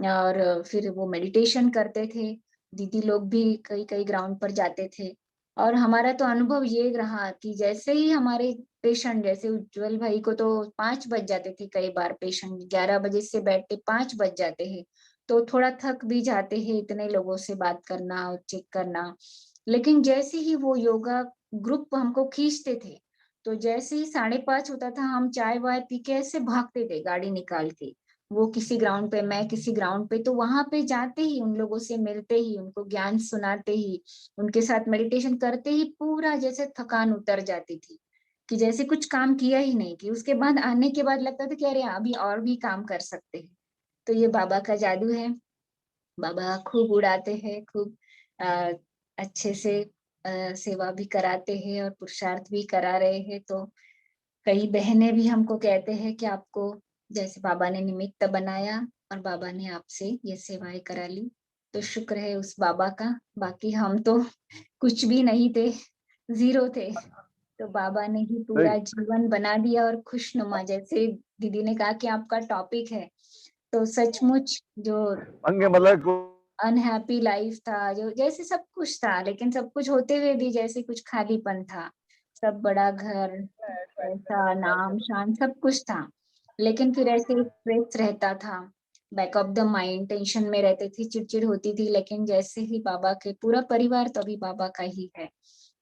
और फिर वो मेडिटेशन करते थे। दीदी लोग भी कई कई ग्राउंड पर जाते थे। और हमारा तो अनुभव ये रहा कि जैसे ही हमारे पेशेंट, जैसे उज्जवल भाई को तो 5 बज जाते थे, कई बार पेशेंट 11 बजे से बैठते 5 बज जाते हैं, तो थोड़ा थक भी जाते हैं इतने लोगों से बात करना और चेक करना। लेकिन जैसे ही वो योगा ग्रुप हमको खींचते थे, तो जैसे ही 5:30 होता था, हम चाय वाय पी के ऐसे भागते थे गाड़ी निकाल के। वो किसी ग्राउंड पे, मैं किसी ग्राउंड पे, तो वहां पे जाते ही, उन लोगों से मिलते ही, उनको ज्ञान सुनाते ही, उनके साथ मेडिटेशन करते ही पूरा जैसे थकान उतर जाती थी, कि जैसे कुछ काम किया ही नहीं। कि उसके बाद आने के बाद लगता था कि अरे अभी और भी काम कर सकते हैं। तो ये बाबा का जादू है। बाबा खूब उड़ाते हैं, खूब अच्छे से सेवा भी कराते हैं और पुरुषार्थ भी करा रहे हैं। तो कई बहनें भी हमको कहते हैं कि आपको जैसे बाबा ने निमित्त बनाया और बाबा ने आपसे ये सेवाएं करा ली, तो शुक्र है उस बाबा का। बाकी हम तो कुछ भी नहीं थे, जीरो थे। तो बाबा ने ही पूरा जीवन बना दिया और खुशनुमा, जैसे दीदी ने कहा कि आपका टॉपिक है, तो सचमुच जो अनहैप्पी लाइफ था, जो जैसे सब कुछ था, लेकिन सब कुछ होते हुए भी जैसे कुछ खालीपन था। सब बड़ा घर, पैसा, नाम, शान, सब कुछ था, लेकिन फिर ऐसे स्ट्रेस रहता था, back of the mind, tension में रहते थे, चिड़चिड़ होती थी। लेकिन जैसे ही बाबा के, पूरा परिवार तो अभी बाबा का ही है।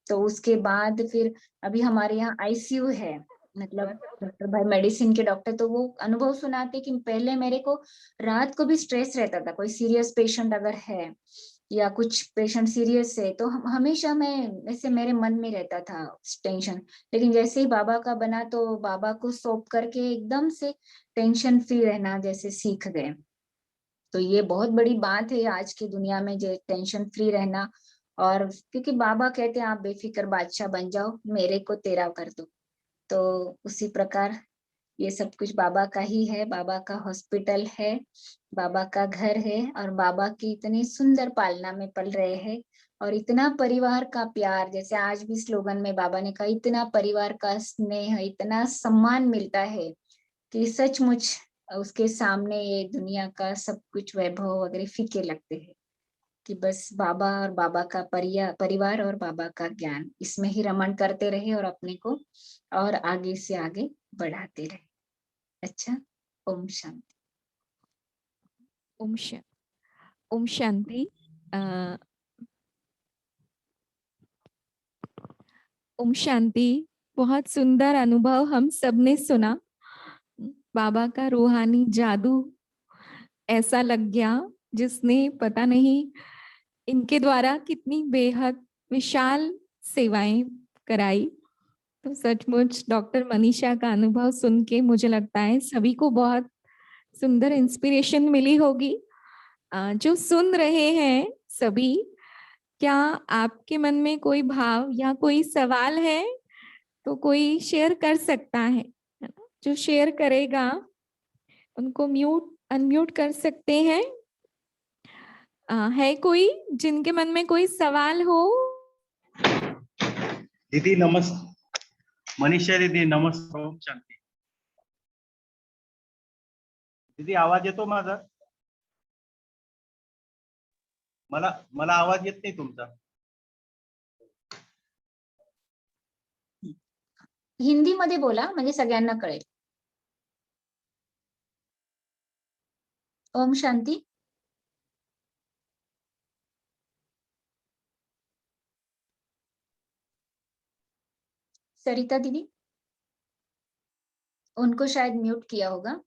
तो उसके बाद फिर अभी हमारे यहाँ आईसीयू है, मतलब डॉक्टर भाई मेडिसिन के डॉक्टर, तो वो अनुभव सुनाते कि पहले मेरे को रात को भी स्ट्रेस रहता था। कोई सीरियस पेशेंट अगर है या कुछ पेशेंट सीरियस है, तो हमेशा मैं ऐसे, मेरे मन में रहता था टेंशन। लेकिन जैसे ही बाबा का बना, तो बाबा को सौंप करके एकदम से टेंशन फ्री रहना जैसे सीख गए। तो ये बहुत बड़ी बात है आज की दुनिया में, जो टेंशन फ्री रहना। और क्योंकि बाबा कहते हैं आप बेफिक्र बादशाह बन जाओ, मेरे को तेरा कर दो। तो उसी प्रकार ये सब कुछ बाबा का ही है। बाबा का हॉस्पिटल है, बाबा का घर है, और बाबा की इतनी सुंदर पालना में पल रहे हैं। और इतना परिवार का प्यार, जैसे आज भी स्लोगन में बाबा ने कहा, इतना परिवार का स्नेह, इतना सम्मान मिलता है कि सचमुच उसके सामने ये दुनिया का सब कुछ वैभव वगैरह फीके लगते हैं। कि बस बाबा और बाबा का परिवार और बाबा का ज्ञान, इसमें ही रमण करते रहे और अपने को और आगे से आगे बढ़ाते रहे। अच्छा, ओम शांति। ओम शा- ओम शांति। ओम शांति। बहुत सुंदर अनुभव हम सबने सुना। बाबा का रूहानी जादू ऐसा लग गया, जिसने पता नहीं इनके द्वारा कितनी बेहद विशाल सेवाएं कराई। तो सचमुच डॉक्टर मनीषा का अनुभव सुन के मुझे लगता है सभी को बहुत सुंदर इंस्पिरेशन मिली होगी। जो सुन रहे हैं सभी, क्या आपके मन में कोई भाव या कोई सवाल है तो कोई शेयर कर सकता है ना? जो शेयर करेगा उनको अनम्यूट कर सकते हैं। है कोई जिनके मन में कोई सवाल हो? दीदी नमस्ते, मनीषा दीदी नमस्ते, ओम शांती। दीदी आवाज येतो माझा? मला आवाज येत नाही तुमचा। हिंदी मध्ये बोला म्हणजे सगळ्यांना कळेल। ओम शांति। सरिता दीदी, उनको शायद म्यूट किया होगा।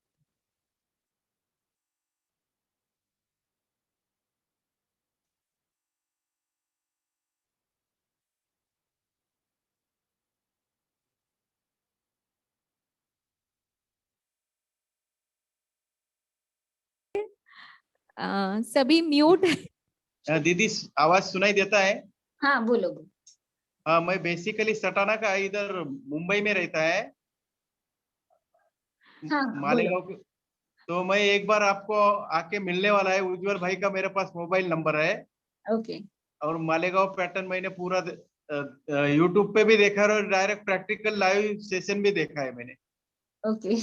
सभी म्यूट। दीदी आवाज सुनाई देता है? हाँ बोलो बोलो। हाँ, मैं बेसिकली सटाना का इधर मुंबई में रहता है। हाँ बोलो। मालेगांव के तो मैं एक बार आपको आके मिलने वाला है। उज्जवल भाई का मेरे पास मोबाइल नंबर है, ओके और मालेगांव पैटर्न मैंने पूरा यूट्यूब पे भी देखा है, और डायरेक्ट प्रैक्टिकल लाइव सेशन भी देखा है मैंने। ओके।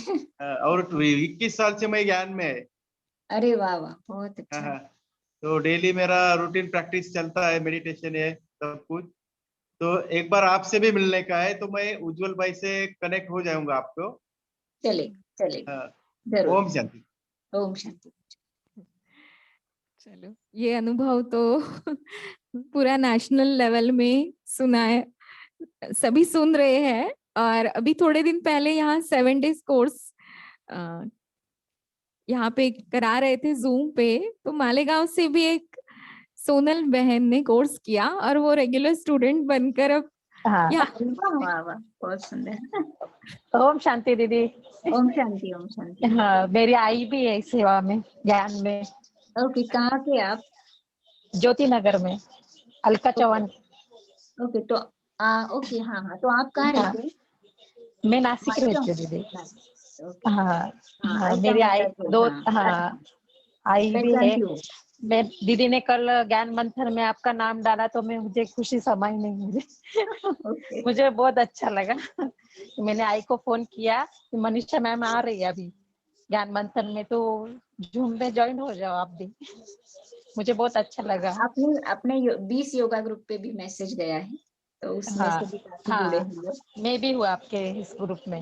और 21 साल से मैं ज्ञान में है। अरे वाह वाह, बहुत हाँ अच्छा। हाँ। तो डेली मेरा रूटीन प्रैक्टिस चलता है, मेडिटेशन है सब कुछ। तो एक बार आपसे भी मिलने का है, तो मैं उज्जवल भाई से कनेक्ट हो जाऊंगा आपको। चले चले, हाँ, जरूर। ओम शांति। ओम शांति। चलो, ये अनुभव तो पूरा नेशनल लेवल में सुना है, सभी सुन रहे हैं। और अभी थोड़े दिन पहले यहाँ 7 डेज कोर्स यहाँ पे करा रहे थे जूम पे, तो मालेगांव से भी एक सोनल बहन ने कोर्स किया और वो रेगुलर स्टूडेंट बनकर अब हाँ। यहाँ वाह वाह वाह, बहुत सुंदर। ओम शांति दीदी। ओम शांति, ओम शांति। हाँ, मेरी आई भी है सेवा में, ज्ञान में। ओके, कहाँ से आप? ज्योति नगर में, अलका चौहान। ओके, तो ओके, हाँ हाँ, तो आप कहाँ हाँ, रहते हैं? मैं नासिक रहती हूँ दीदी। ओके, हाँ हाँ, हाँ, अलका मेरी आई माता के, दो, हाँ, हाँ आई भी है। पहचानती हूँ। मैं दीदी ने कल ज्ञान मंथन में आपका नाम डाला तो मैं मुझे खुशी समाई नहीं मुझे। ओके, मुझे बहुत अच्छा लगा। तो मैंने आई को फोन किया कि मनीषा मैम आ रही है अभी ज्ञान मंथन में, तो जूम में ज्वाइन हो जाओ आप भी। मुझे बहुत अच्छा लगा। आपने अपने 20 योगा ग्रुप पे भी मैसेज गया है, तो उसमें हाँ से भी काफी जुड़े हाँ, होंगे। मैं भी हूँ आपके इस ग्रुप में।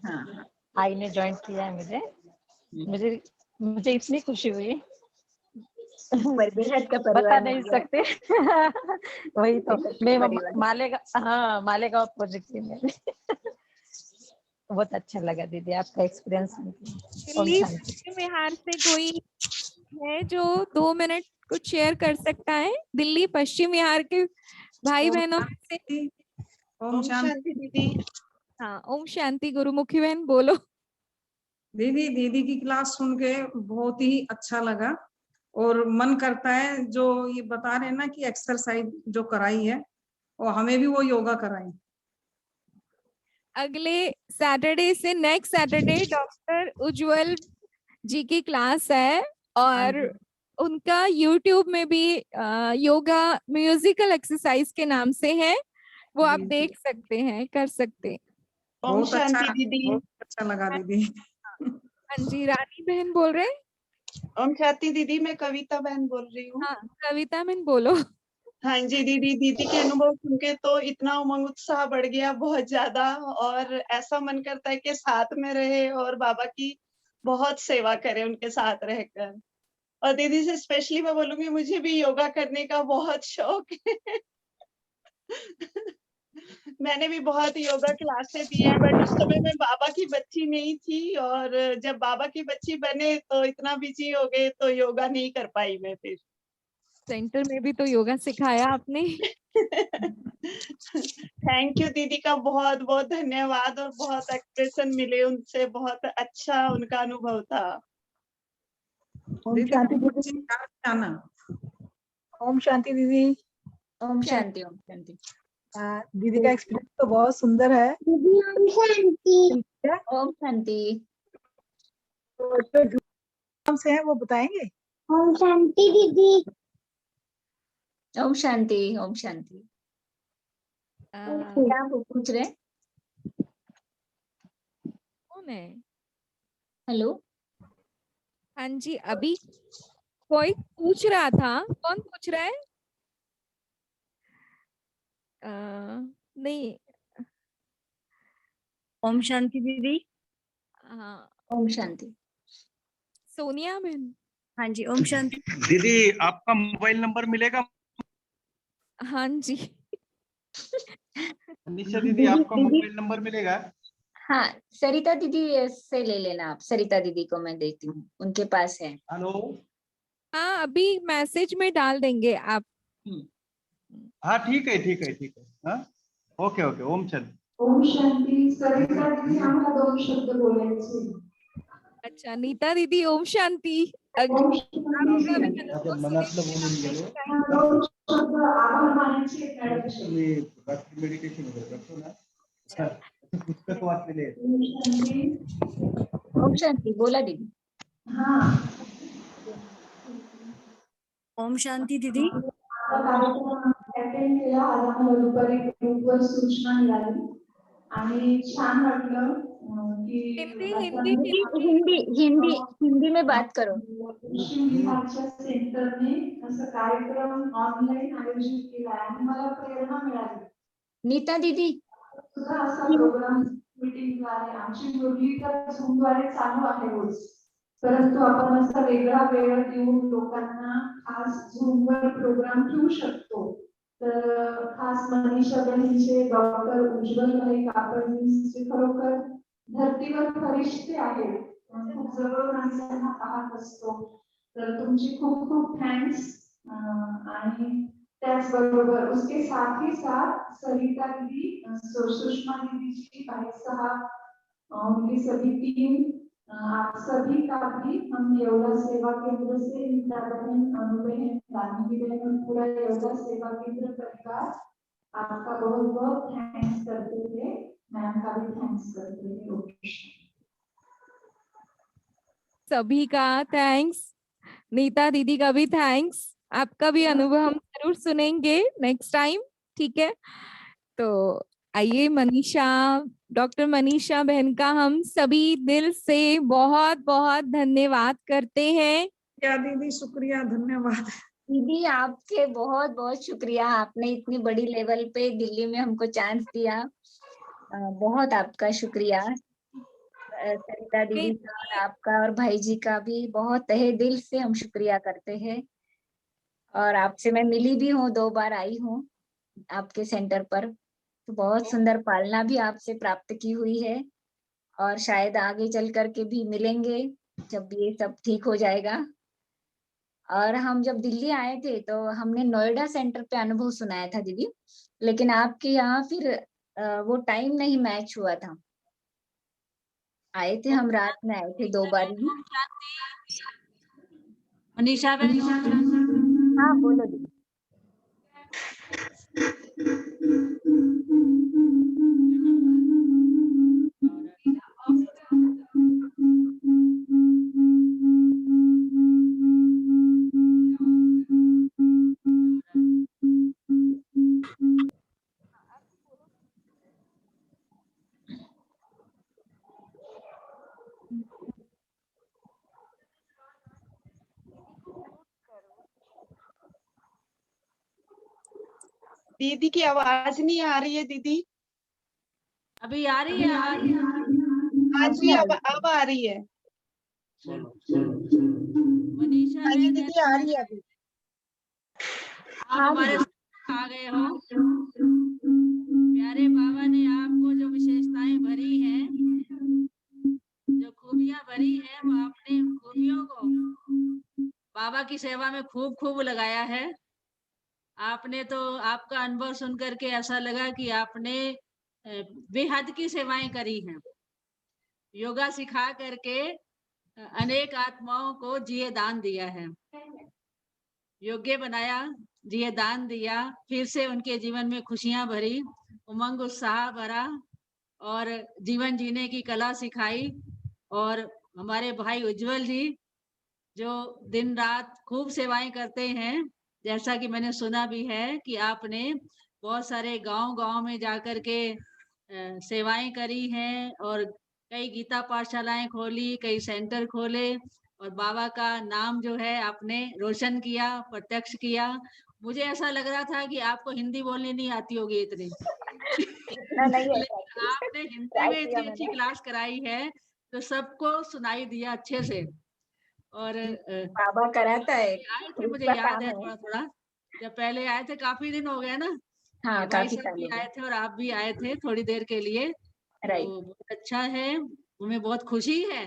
हाँ हाँ। आई ने ज्वाइन किया है मुझे। मुझे मुझे इतनी खुशी हुई, पर बेहद का बता परिवार नहीं मिल गया। सकते। वही तो, बेहद मैं का परिवार। मालेगांव प्रोजेक्ट में। बहुत अच्छा लगा दीदी आपका एक्सपीरियंस। ओम दिल्ली शांति। पश्चिम विहार से कोई है जो 2 मिनट कुछ शेयर कर सकता है? दिल्ली पश्चिम विहार के भाई बहनों में से। ओम शांति दीदी। हाँ, ओम शांति। गुरुमुखी बहन बोलो। दीदी दीदी की क्लास सुन के बहुत ही अच्छा लगा, और मन करता है जो ये बता रहे हैं ना कि एक्सरसाइज जो कराई है, और हमें भी वो योगा कराई। अगले सैटरडे से नेक्स्ट सैटरडे डॉक्टर उज्जवल जी की क्लास है, और उनका यूट्यूब में भी योगा म्यूजिकल एक्सरसाइज के नाम से है, वो आप देख सकते हैं, कर सकते हैं। बहुत अच्छा दीदी, बहुत अच्छा लगा दीदी। हाँ जी, रानी बहन बोल रहे हैं। ओम शांति दीदी, मैं कविता बहन बोल रही हूँ। हाँ, कविता बहन बोलो। हाँ जी दीदी, दीदी के अनुभव सुन के तो इतना उमंग उत्साह बढ़ गया बहुत ज्यादा, और ऐसा मन करता है कि साथ में रहे और बाबा की बहुत सेवा करें उनके साथ रहकर। और दीदी से स्पेशली मैं बोलूंगी, मुझे भी योगा करने का बहुत शौक है। मैंने भी बहुत योगा क्लासेस दी हैं, बट उस समय में बाबा की बच्ची नहीं थी, और जब बाबा की बच्ची बने तो इतना बिजी हो गए तो योगा नहीं कर पाई मैं फिर। सेंटर में भी तो योगा सिखाया आपने। थैंक यू दीदी का बहुत बहुत धन्यवाद, और बहुत एक्सप्रेशन मिले उनसे, बहुत अच्छा उनका अनुभव था। ओम शांति दीदी। ओम शांति दीदी। ओम शांति, ओम शांति। दीदी का एक्सपीरियंस तो बहुत सुंदर है। ओम शांति। ओम शांति। तो जो नाम से है वो बताएंगे। ओम शांति दीदी। ओम शांति, ओम शांति। क्या वो पूछ रहे? कौन है? हेलो। हाँ जी, अभी कोई पूछ रहा था। कौन पूछ रहा है? नहीं। ओम शांति दीदी। हाँ, ओम शांति। सोनिया बहन। हाँ जी, ओम शांति दीदी, आपका मोबाइल नंबर मिलेगा? हाँ जी। निशा दीदी, आपका मोबाइल नंबर मिलेगा? हाँ, सरिता दीदी से ले लेना आप। सरिता दीदी को मैं देती हूँ, उनके पास है। हेलो। हाँ, अभी मैसेज में डाल देंगे आप। हाँ ठीक है, ठीक है, ठीक है। हाँ, ओके ओके। ओम शांति। ओम शांति। सरिता दीदी आम्हाला 2 शब्द बोलायचे। अच्छा, नीता दीदी ओम शांति। ओम शांति। मनातलं बोलून गेलो. 2 शब्द आभार मानायचे आहेत. मी रात्री मेडिटेशन वगैरे करतो ना, पुस्तक वाचलेले आहेत. ओम शांति। ओम शांति बोला दीदी। ओम शांती दीदी। कार्यक्रम अटेंड केला. आज आम्हाला दुपारी ग्रुपवर सूचना मिळाली आणि छान वाटलं की हिंदी हिंदी हिंदी में बात करो. कृषी विभागाच्या सेंटरने असा कार्यक्रम ऑनलाईन आयोजित केला आणि मला प्रेरणा मिळाली. नीता दीदी सुद्धा असा प्रोग्राम मीटिंगद्वारे आमची मुरली तर झूमद्वारे चालू आहे रोज, परंतु आपण असा वेगळा वेळ देऊन लोकांना खास झूमवर प्रोग्राम ठेवू शकतो. तर खास मनीषा बहिणीचे डॉक्टर उज्ज्वल भाई कापडनीचे खरोखर धरतीवर फरिश्ते आहेत. खूप जवळून आम्ही त्यांना पाहत असतो. तर तुमची खूप खूप थँक्स. आणि त्याचबरोबर उसके साथ ही साथ सरिता दीदी, सुषमा दीदी जी, भाई साहब, उनकी सभी टीम, आप सभी का भी हम योगा सेवा केंद्र से नीता बहन, अनु बहन, रानी बहन और पूरा योगा सेवा केंद्र परिवार आपका बहुत बहुत थैंक्स करते हैं. मैम का भी थैंक्स करते हैं. ओके, सभी का थैंक्स. नीता दीदी का भी थैंक्स. आपका भी अनुभव हम जरूर सुनेंगे नेक्स्ट टाइम. ठीक है, तो आइए मनीषा, डॉक्टर मनीषा बहन का हम सभी दिल से बहुत बहुत धन्यवाद करते हैं. क्या दीदी, शुक्रिया, धन्यवाद. दीदी आपके बहुत बहुत शुक्रिया. आपने इतनी बड़ी लेवल पे दिल्ली में हमको चांस दिया. बहुत आपका शुक्रिया. सरिता दीदी का और आपका और भाई जी का भी बहुत तहे दिल से हम शुक्रिया करते हैं. और आपसे मैं मिली भी हूँ, 2 बार आई हूँ आपके सेंटर पर. तो बहुत सुंदर पालना भी आपसे प्राप्त की हुई है और शायद आगे चल करके भी मिलेंगे जब ये सब ठीक हो जाएगा. और हम जब दिल्ली आए थे तो हमने नोएडा सेंटर पे अनुभव सुनाया था दीदी, लेकिन आपके यहाँ फिर वो टाइम नहीं मैच हुआ था. आए थे हम रात में आए थे 2 बार ही. मनीषा बहन, हाँ बोलो दीदी. दीदी की आवाज नहीं आ रही है दीदी. अभी आ रही है आवाज? हाँ जी, अब आ रही है. मनीषा हाँ जी दीदी, आ रही है अभी. आप हमारे साथ आ गए हो. प्यारे बाबा ने आपको जो विशेषताएं भरी हैं, जो खूबियां भरी हैं, वो आपने खूबियों को बाबा की सेवा में खूब खूब लगाया है. आपने तो, आपका अनुभव सुन करके ऐसा लगा कि आपने बेहद की सेवाएं करी हैं. योगा सिखा करके अनेक आत्माओं को जिए दान दिया है, योग्य बनाया, जिए दान दिया, फिर से उनके जीवन में खुशियां भरी, उमंग उत्साह भरा और जीवन जीने की कला सिखाई. और हमारे भाई उज्जवल जी जो दिन रात खूब सेवाएं करते हैं, जैसा कि मैंने सुना भी है कि आपने बहुत सारे गांव में जाकर के सेवाएं करी हैं और कई गीता पाठशालाएं खोली, कई सेंटर खोले और बाबा का नाम जो है आपने रोशन किया, प्रत्यक्ष किया. मुझे ऐसा लग रहा था कि आपको हिंदी बोलनी नहीं आती होगी इतनी. लेकिन आपने हिंदी में इतनी अच्छी क्लास कराई है तो सबको सुनाई दिया अच्छे से. और बाबा कराता है. आए थे, मुझे याद है थोड़ा थोड़ा, जब पहले आए थे, काफी दिन हो गए ना. हाँ, भाई काफी साहब साल भी हो गए. आए थे और आप भी आए थे थोड़ी देर के लिए. तो बहुत अच्छा है, हमें बहुत खुशी है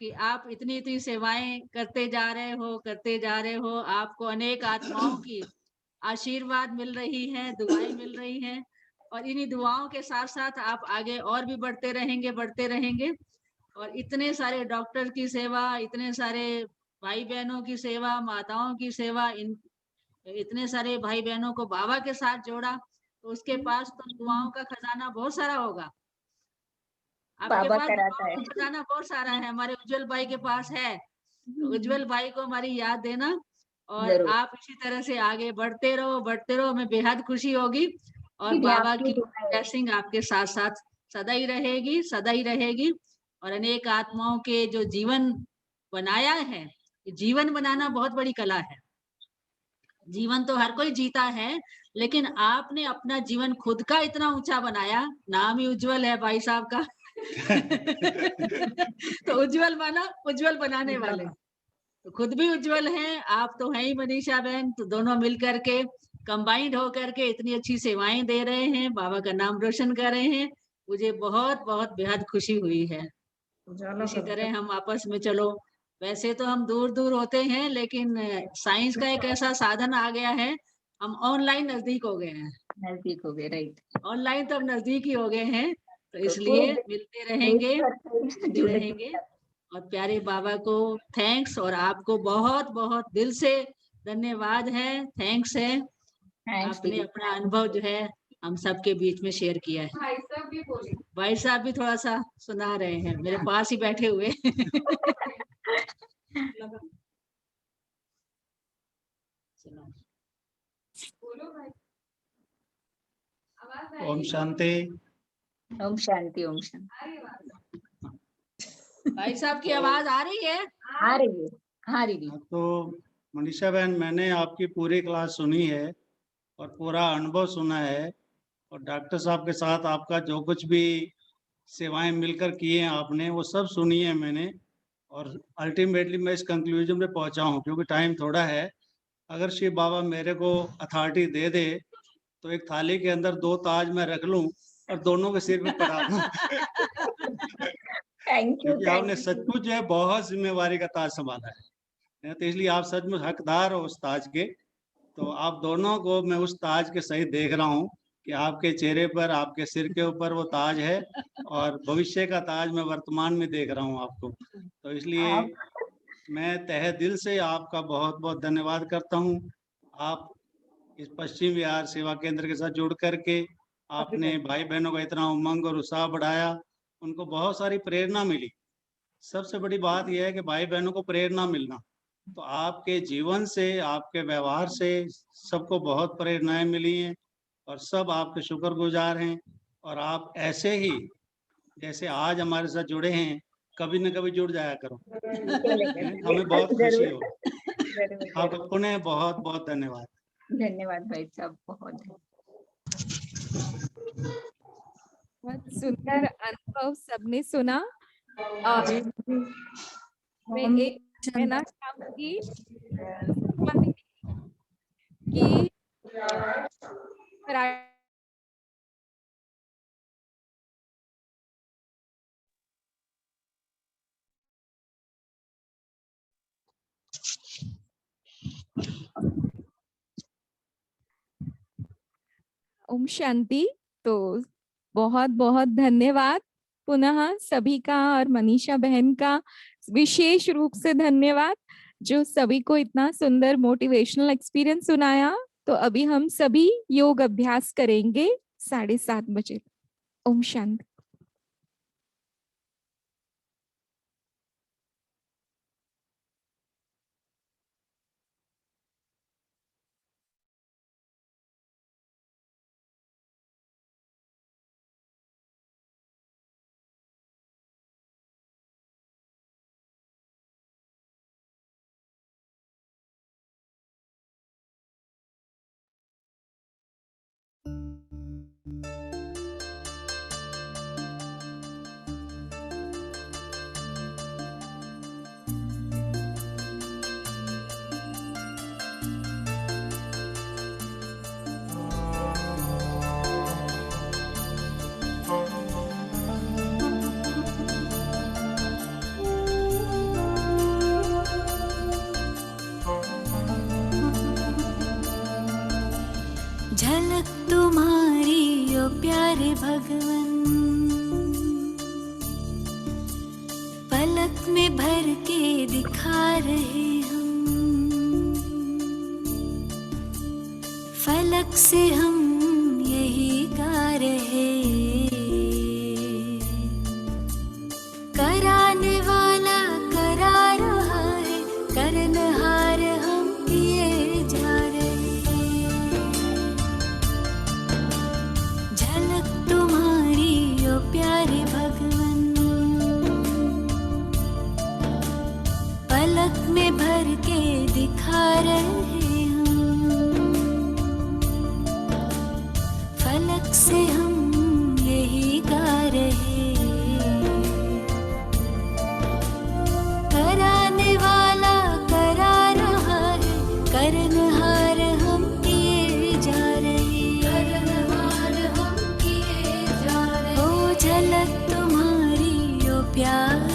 कि आप इतनी इतनी सेवाएं करते जा रहे हो. आपको अनेक आत्माओं की आशीर्वाद मिल रही है, दुआएं मिल रही हैं और इन्हीं दुआओं के साथ साथ आप आगे और भी बढ़ते रहेंगे. और इतने सारे डॉक्टर की सेवा, इतने सारे भाई बहनों की सेवा, माताओं की सेवा, इतने सारे भाई बहनों को बाबा के साथ जोड़ा, तो उसके पास तो दुआओं का खजाना बहुत सारा होगा. आपके बाबा पास कराता दुआओं है. का खजाना बहुत सारा है. हमारे उज्जवल भाई के पास है. तो उज्जवल भाई को हमारी याद देना और जरूर। आप इसी तरह से आगे बढ़ते रहो, हमें बेहद खुशी होगी और दीदी, बाबा आपकी की दुआएं। ब्लेसिंग आपके साथ साथ सदा ही रहेगी और अनेक आत्माओं के जो जीवन बनाया है, जीवन बनाना बहुत बड़ी कला है। जीवन तो हर कोई जीता है, लेकिन आपने अपना जीवन खुद का इतना ऊंचा बनाया, नाम ही उज्जवल है भाई साहब का। तो उज्जवल माना उज्जवल बनाने वाले, तो खुद भी उज्जवल हैं, आप तो हैं ही मनीषा बहन, तो दोनों मिल करके कंबाइंड होकर के इतनी अच्छी सेवाएं दे रहे हैं, बाबा का नाम रोशन कर रहे हैं। मुझे बहुत बहुत बेहद खुशी हुई है। इसी तरह हम आपस में चलो, वैसे तो हम दूर दूर होते हैं, लेकिन साइंस का एक ऐसा साधन आ गया है, हम ऑनलाइन नजदीक हो गए हैं। नजदीक हो गए, राइट। ऑनलाइन तो हम नजदीक ही हो गए हैं, तो इसलिए मिलते रहेंगे, जुड़े रहेंगे। और प्यारे बाबा को थैंक्स और आपको बहुत बहुत दिल से धन्यवाद है, थैंक्स है। आपने अपना अनुभव जो है हम सबके बीच में शेयर किया है। भाई साहब भी थोड़ा सा सुना रहे हैं, मेरे पास ही बैठे हुए। ओम शांति। ओम शांति। ओम शांति। भाई साहब की आवाज आ रही है? आ रही है, हाँ दीदी। तो मनीषा बहन, मैंने आपकी पूरी क्लास सुनी है और पूरा अनुभव सुना है, और डॉक्टर साहब के साथ आपका जो कुछ भी सेवाएं मिलकर किए हैं आपने, वो सब सुनी है मैंने। और अल्टीमेटली मैं इस कंक्लूजन पे पहुंचा हूँ, क्योंकि टाइम थोड़ा है। अगर शिव बाबा मेरे को अथॉरिटी दे दे तो एक थाली के अंदर 2 ताज मैं रख लूं और दोनों के सिर पे पड़ा दूं। क्योंकि आपने सचमुच जो है बहुत जिम्मेवारी का ताज संभाला है, तो इसलिए आप सचमुच हकदार हो उस ताज के। तो आप दोनों को मैं उस ताज के सही देख रहा हूँ कि आपके चेहरे पर, आपके सिर के ऊपर वो ताज है, और भविष्य का ताज मैं वर्तमान में देख रहा हूँ आपको। तो इसलिए मैं तहे दिल से आपका बहुत बहुत धन्यवाद करता हूँ। आप इस पश्चिम विहार सेवा केंद्र के साथ जुड़ करके आपने भाई बहनों का इतना उमंग और उत्साह बढ़ाया, उनको बहुत सारी प्रेरणा मिली। सबसे बड़ी बात यह है कि भाई बहनों को प्रेरणा मिलना, तो आपके जीवन से, आपके व्यवहार से सबको बहुत प्रेरणाएं मिली हैं और सब आपके शुक्रगुजार हैं। और आप ऐसे ही जैसे आज हमारे साथ जुड़े हैं, कभी न कभी जुड़ जाया करो, हमें बहुत खुशी हो। आपको पुनः बहुत बहुत धन्यवाद। धन्यवाद भाई साहब, बहुत सुंदर अनुभव सबने सुना। और मैं एक कहना चाहूंगी कि ओम शांति। तो बहुत बहुत धन्यवाद पुनः सभी का, और मनीषा बहन का विशेष रूप से धन्यवाद, जो सभी को इतना सुंदर मोटिवेशनल एक्सपीरियंस सुनाया। तो अभी हम सभी योग अभ्यास करेंगे 7:30 बजे। ओम शांति। झलक तुम्हारी ओ प्यारे भगवन, पलक में भर के दिखा रहे हम, फलक से हम यही गा रहे, कराने वाला करा रहा है, सिखा रहे हम, फलक से हम यही गा रहे, कराने वाला करा रहा है, करनहार हम किए जा रहे, करनहार हम किए जा रहे। ओ झलक तुम्हारी ओ प्यार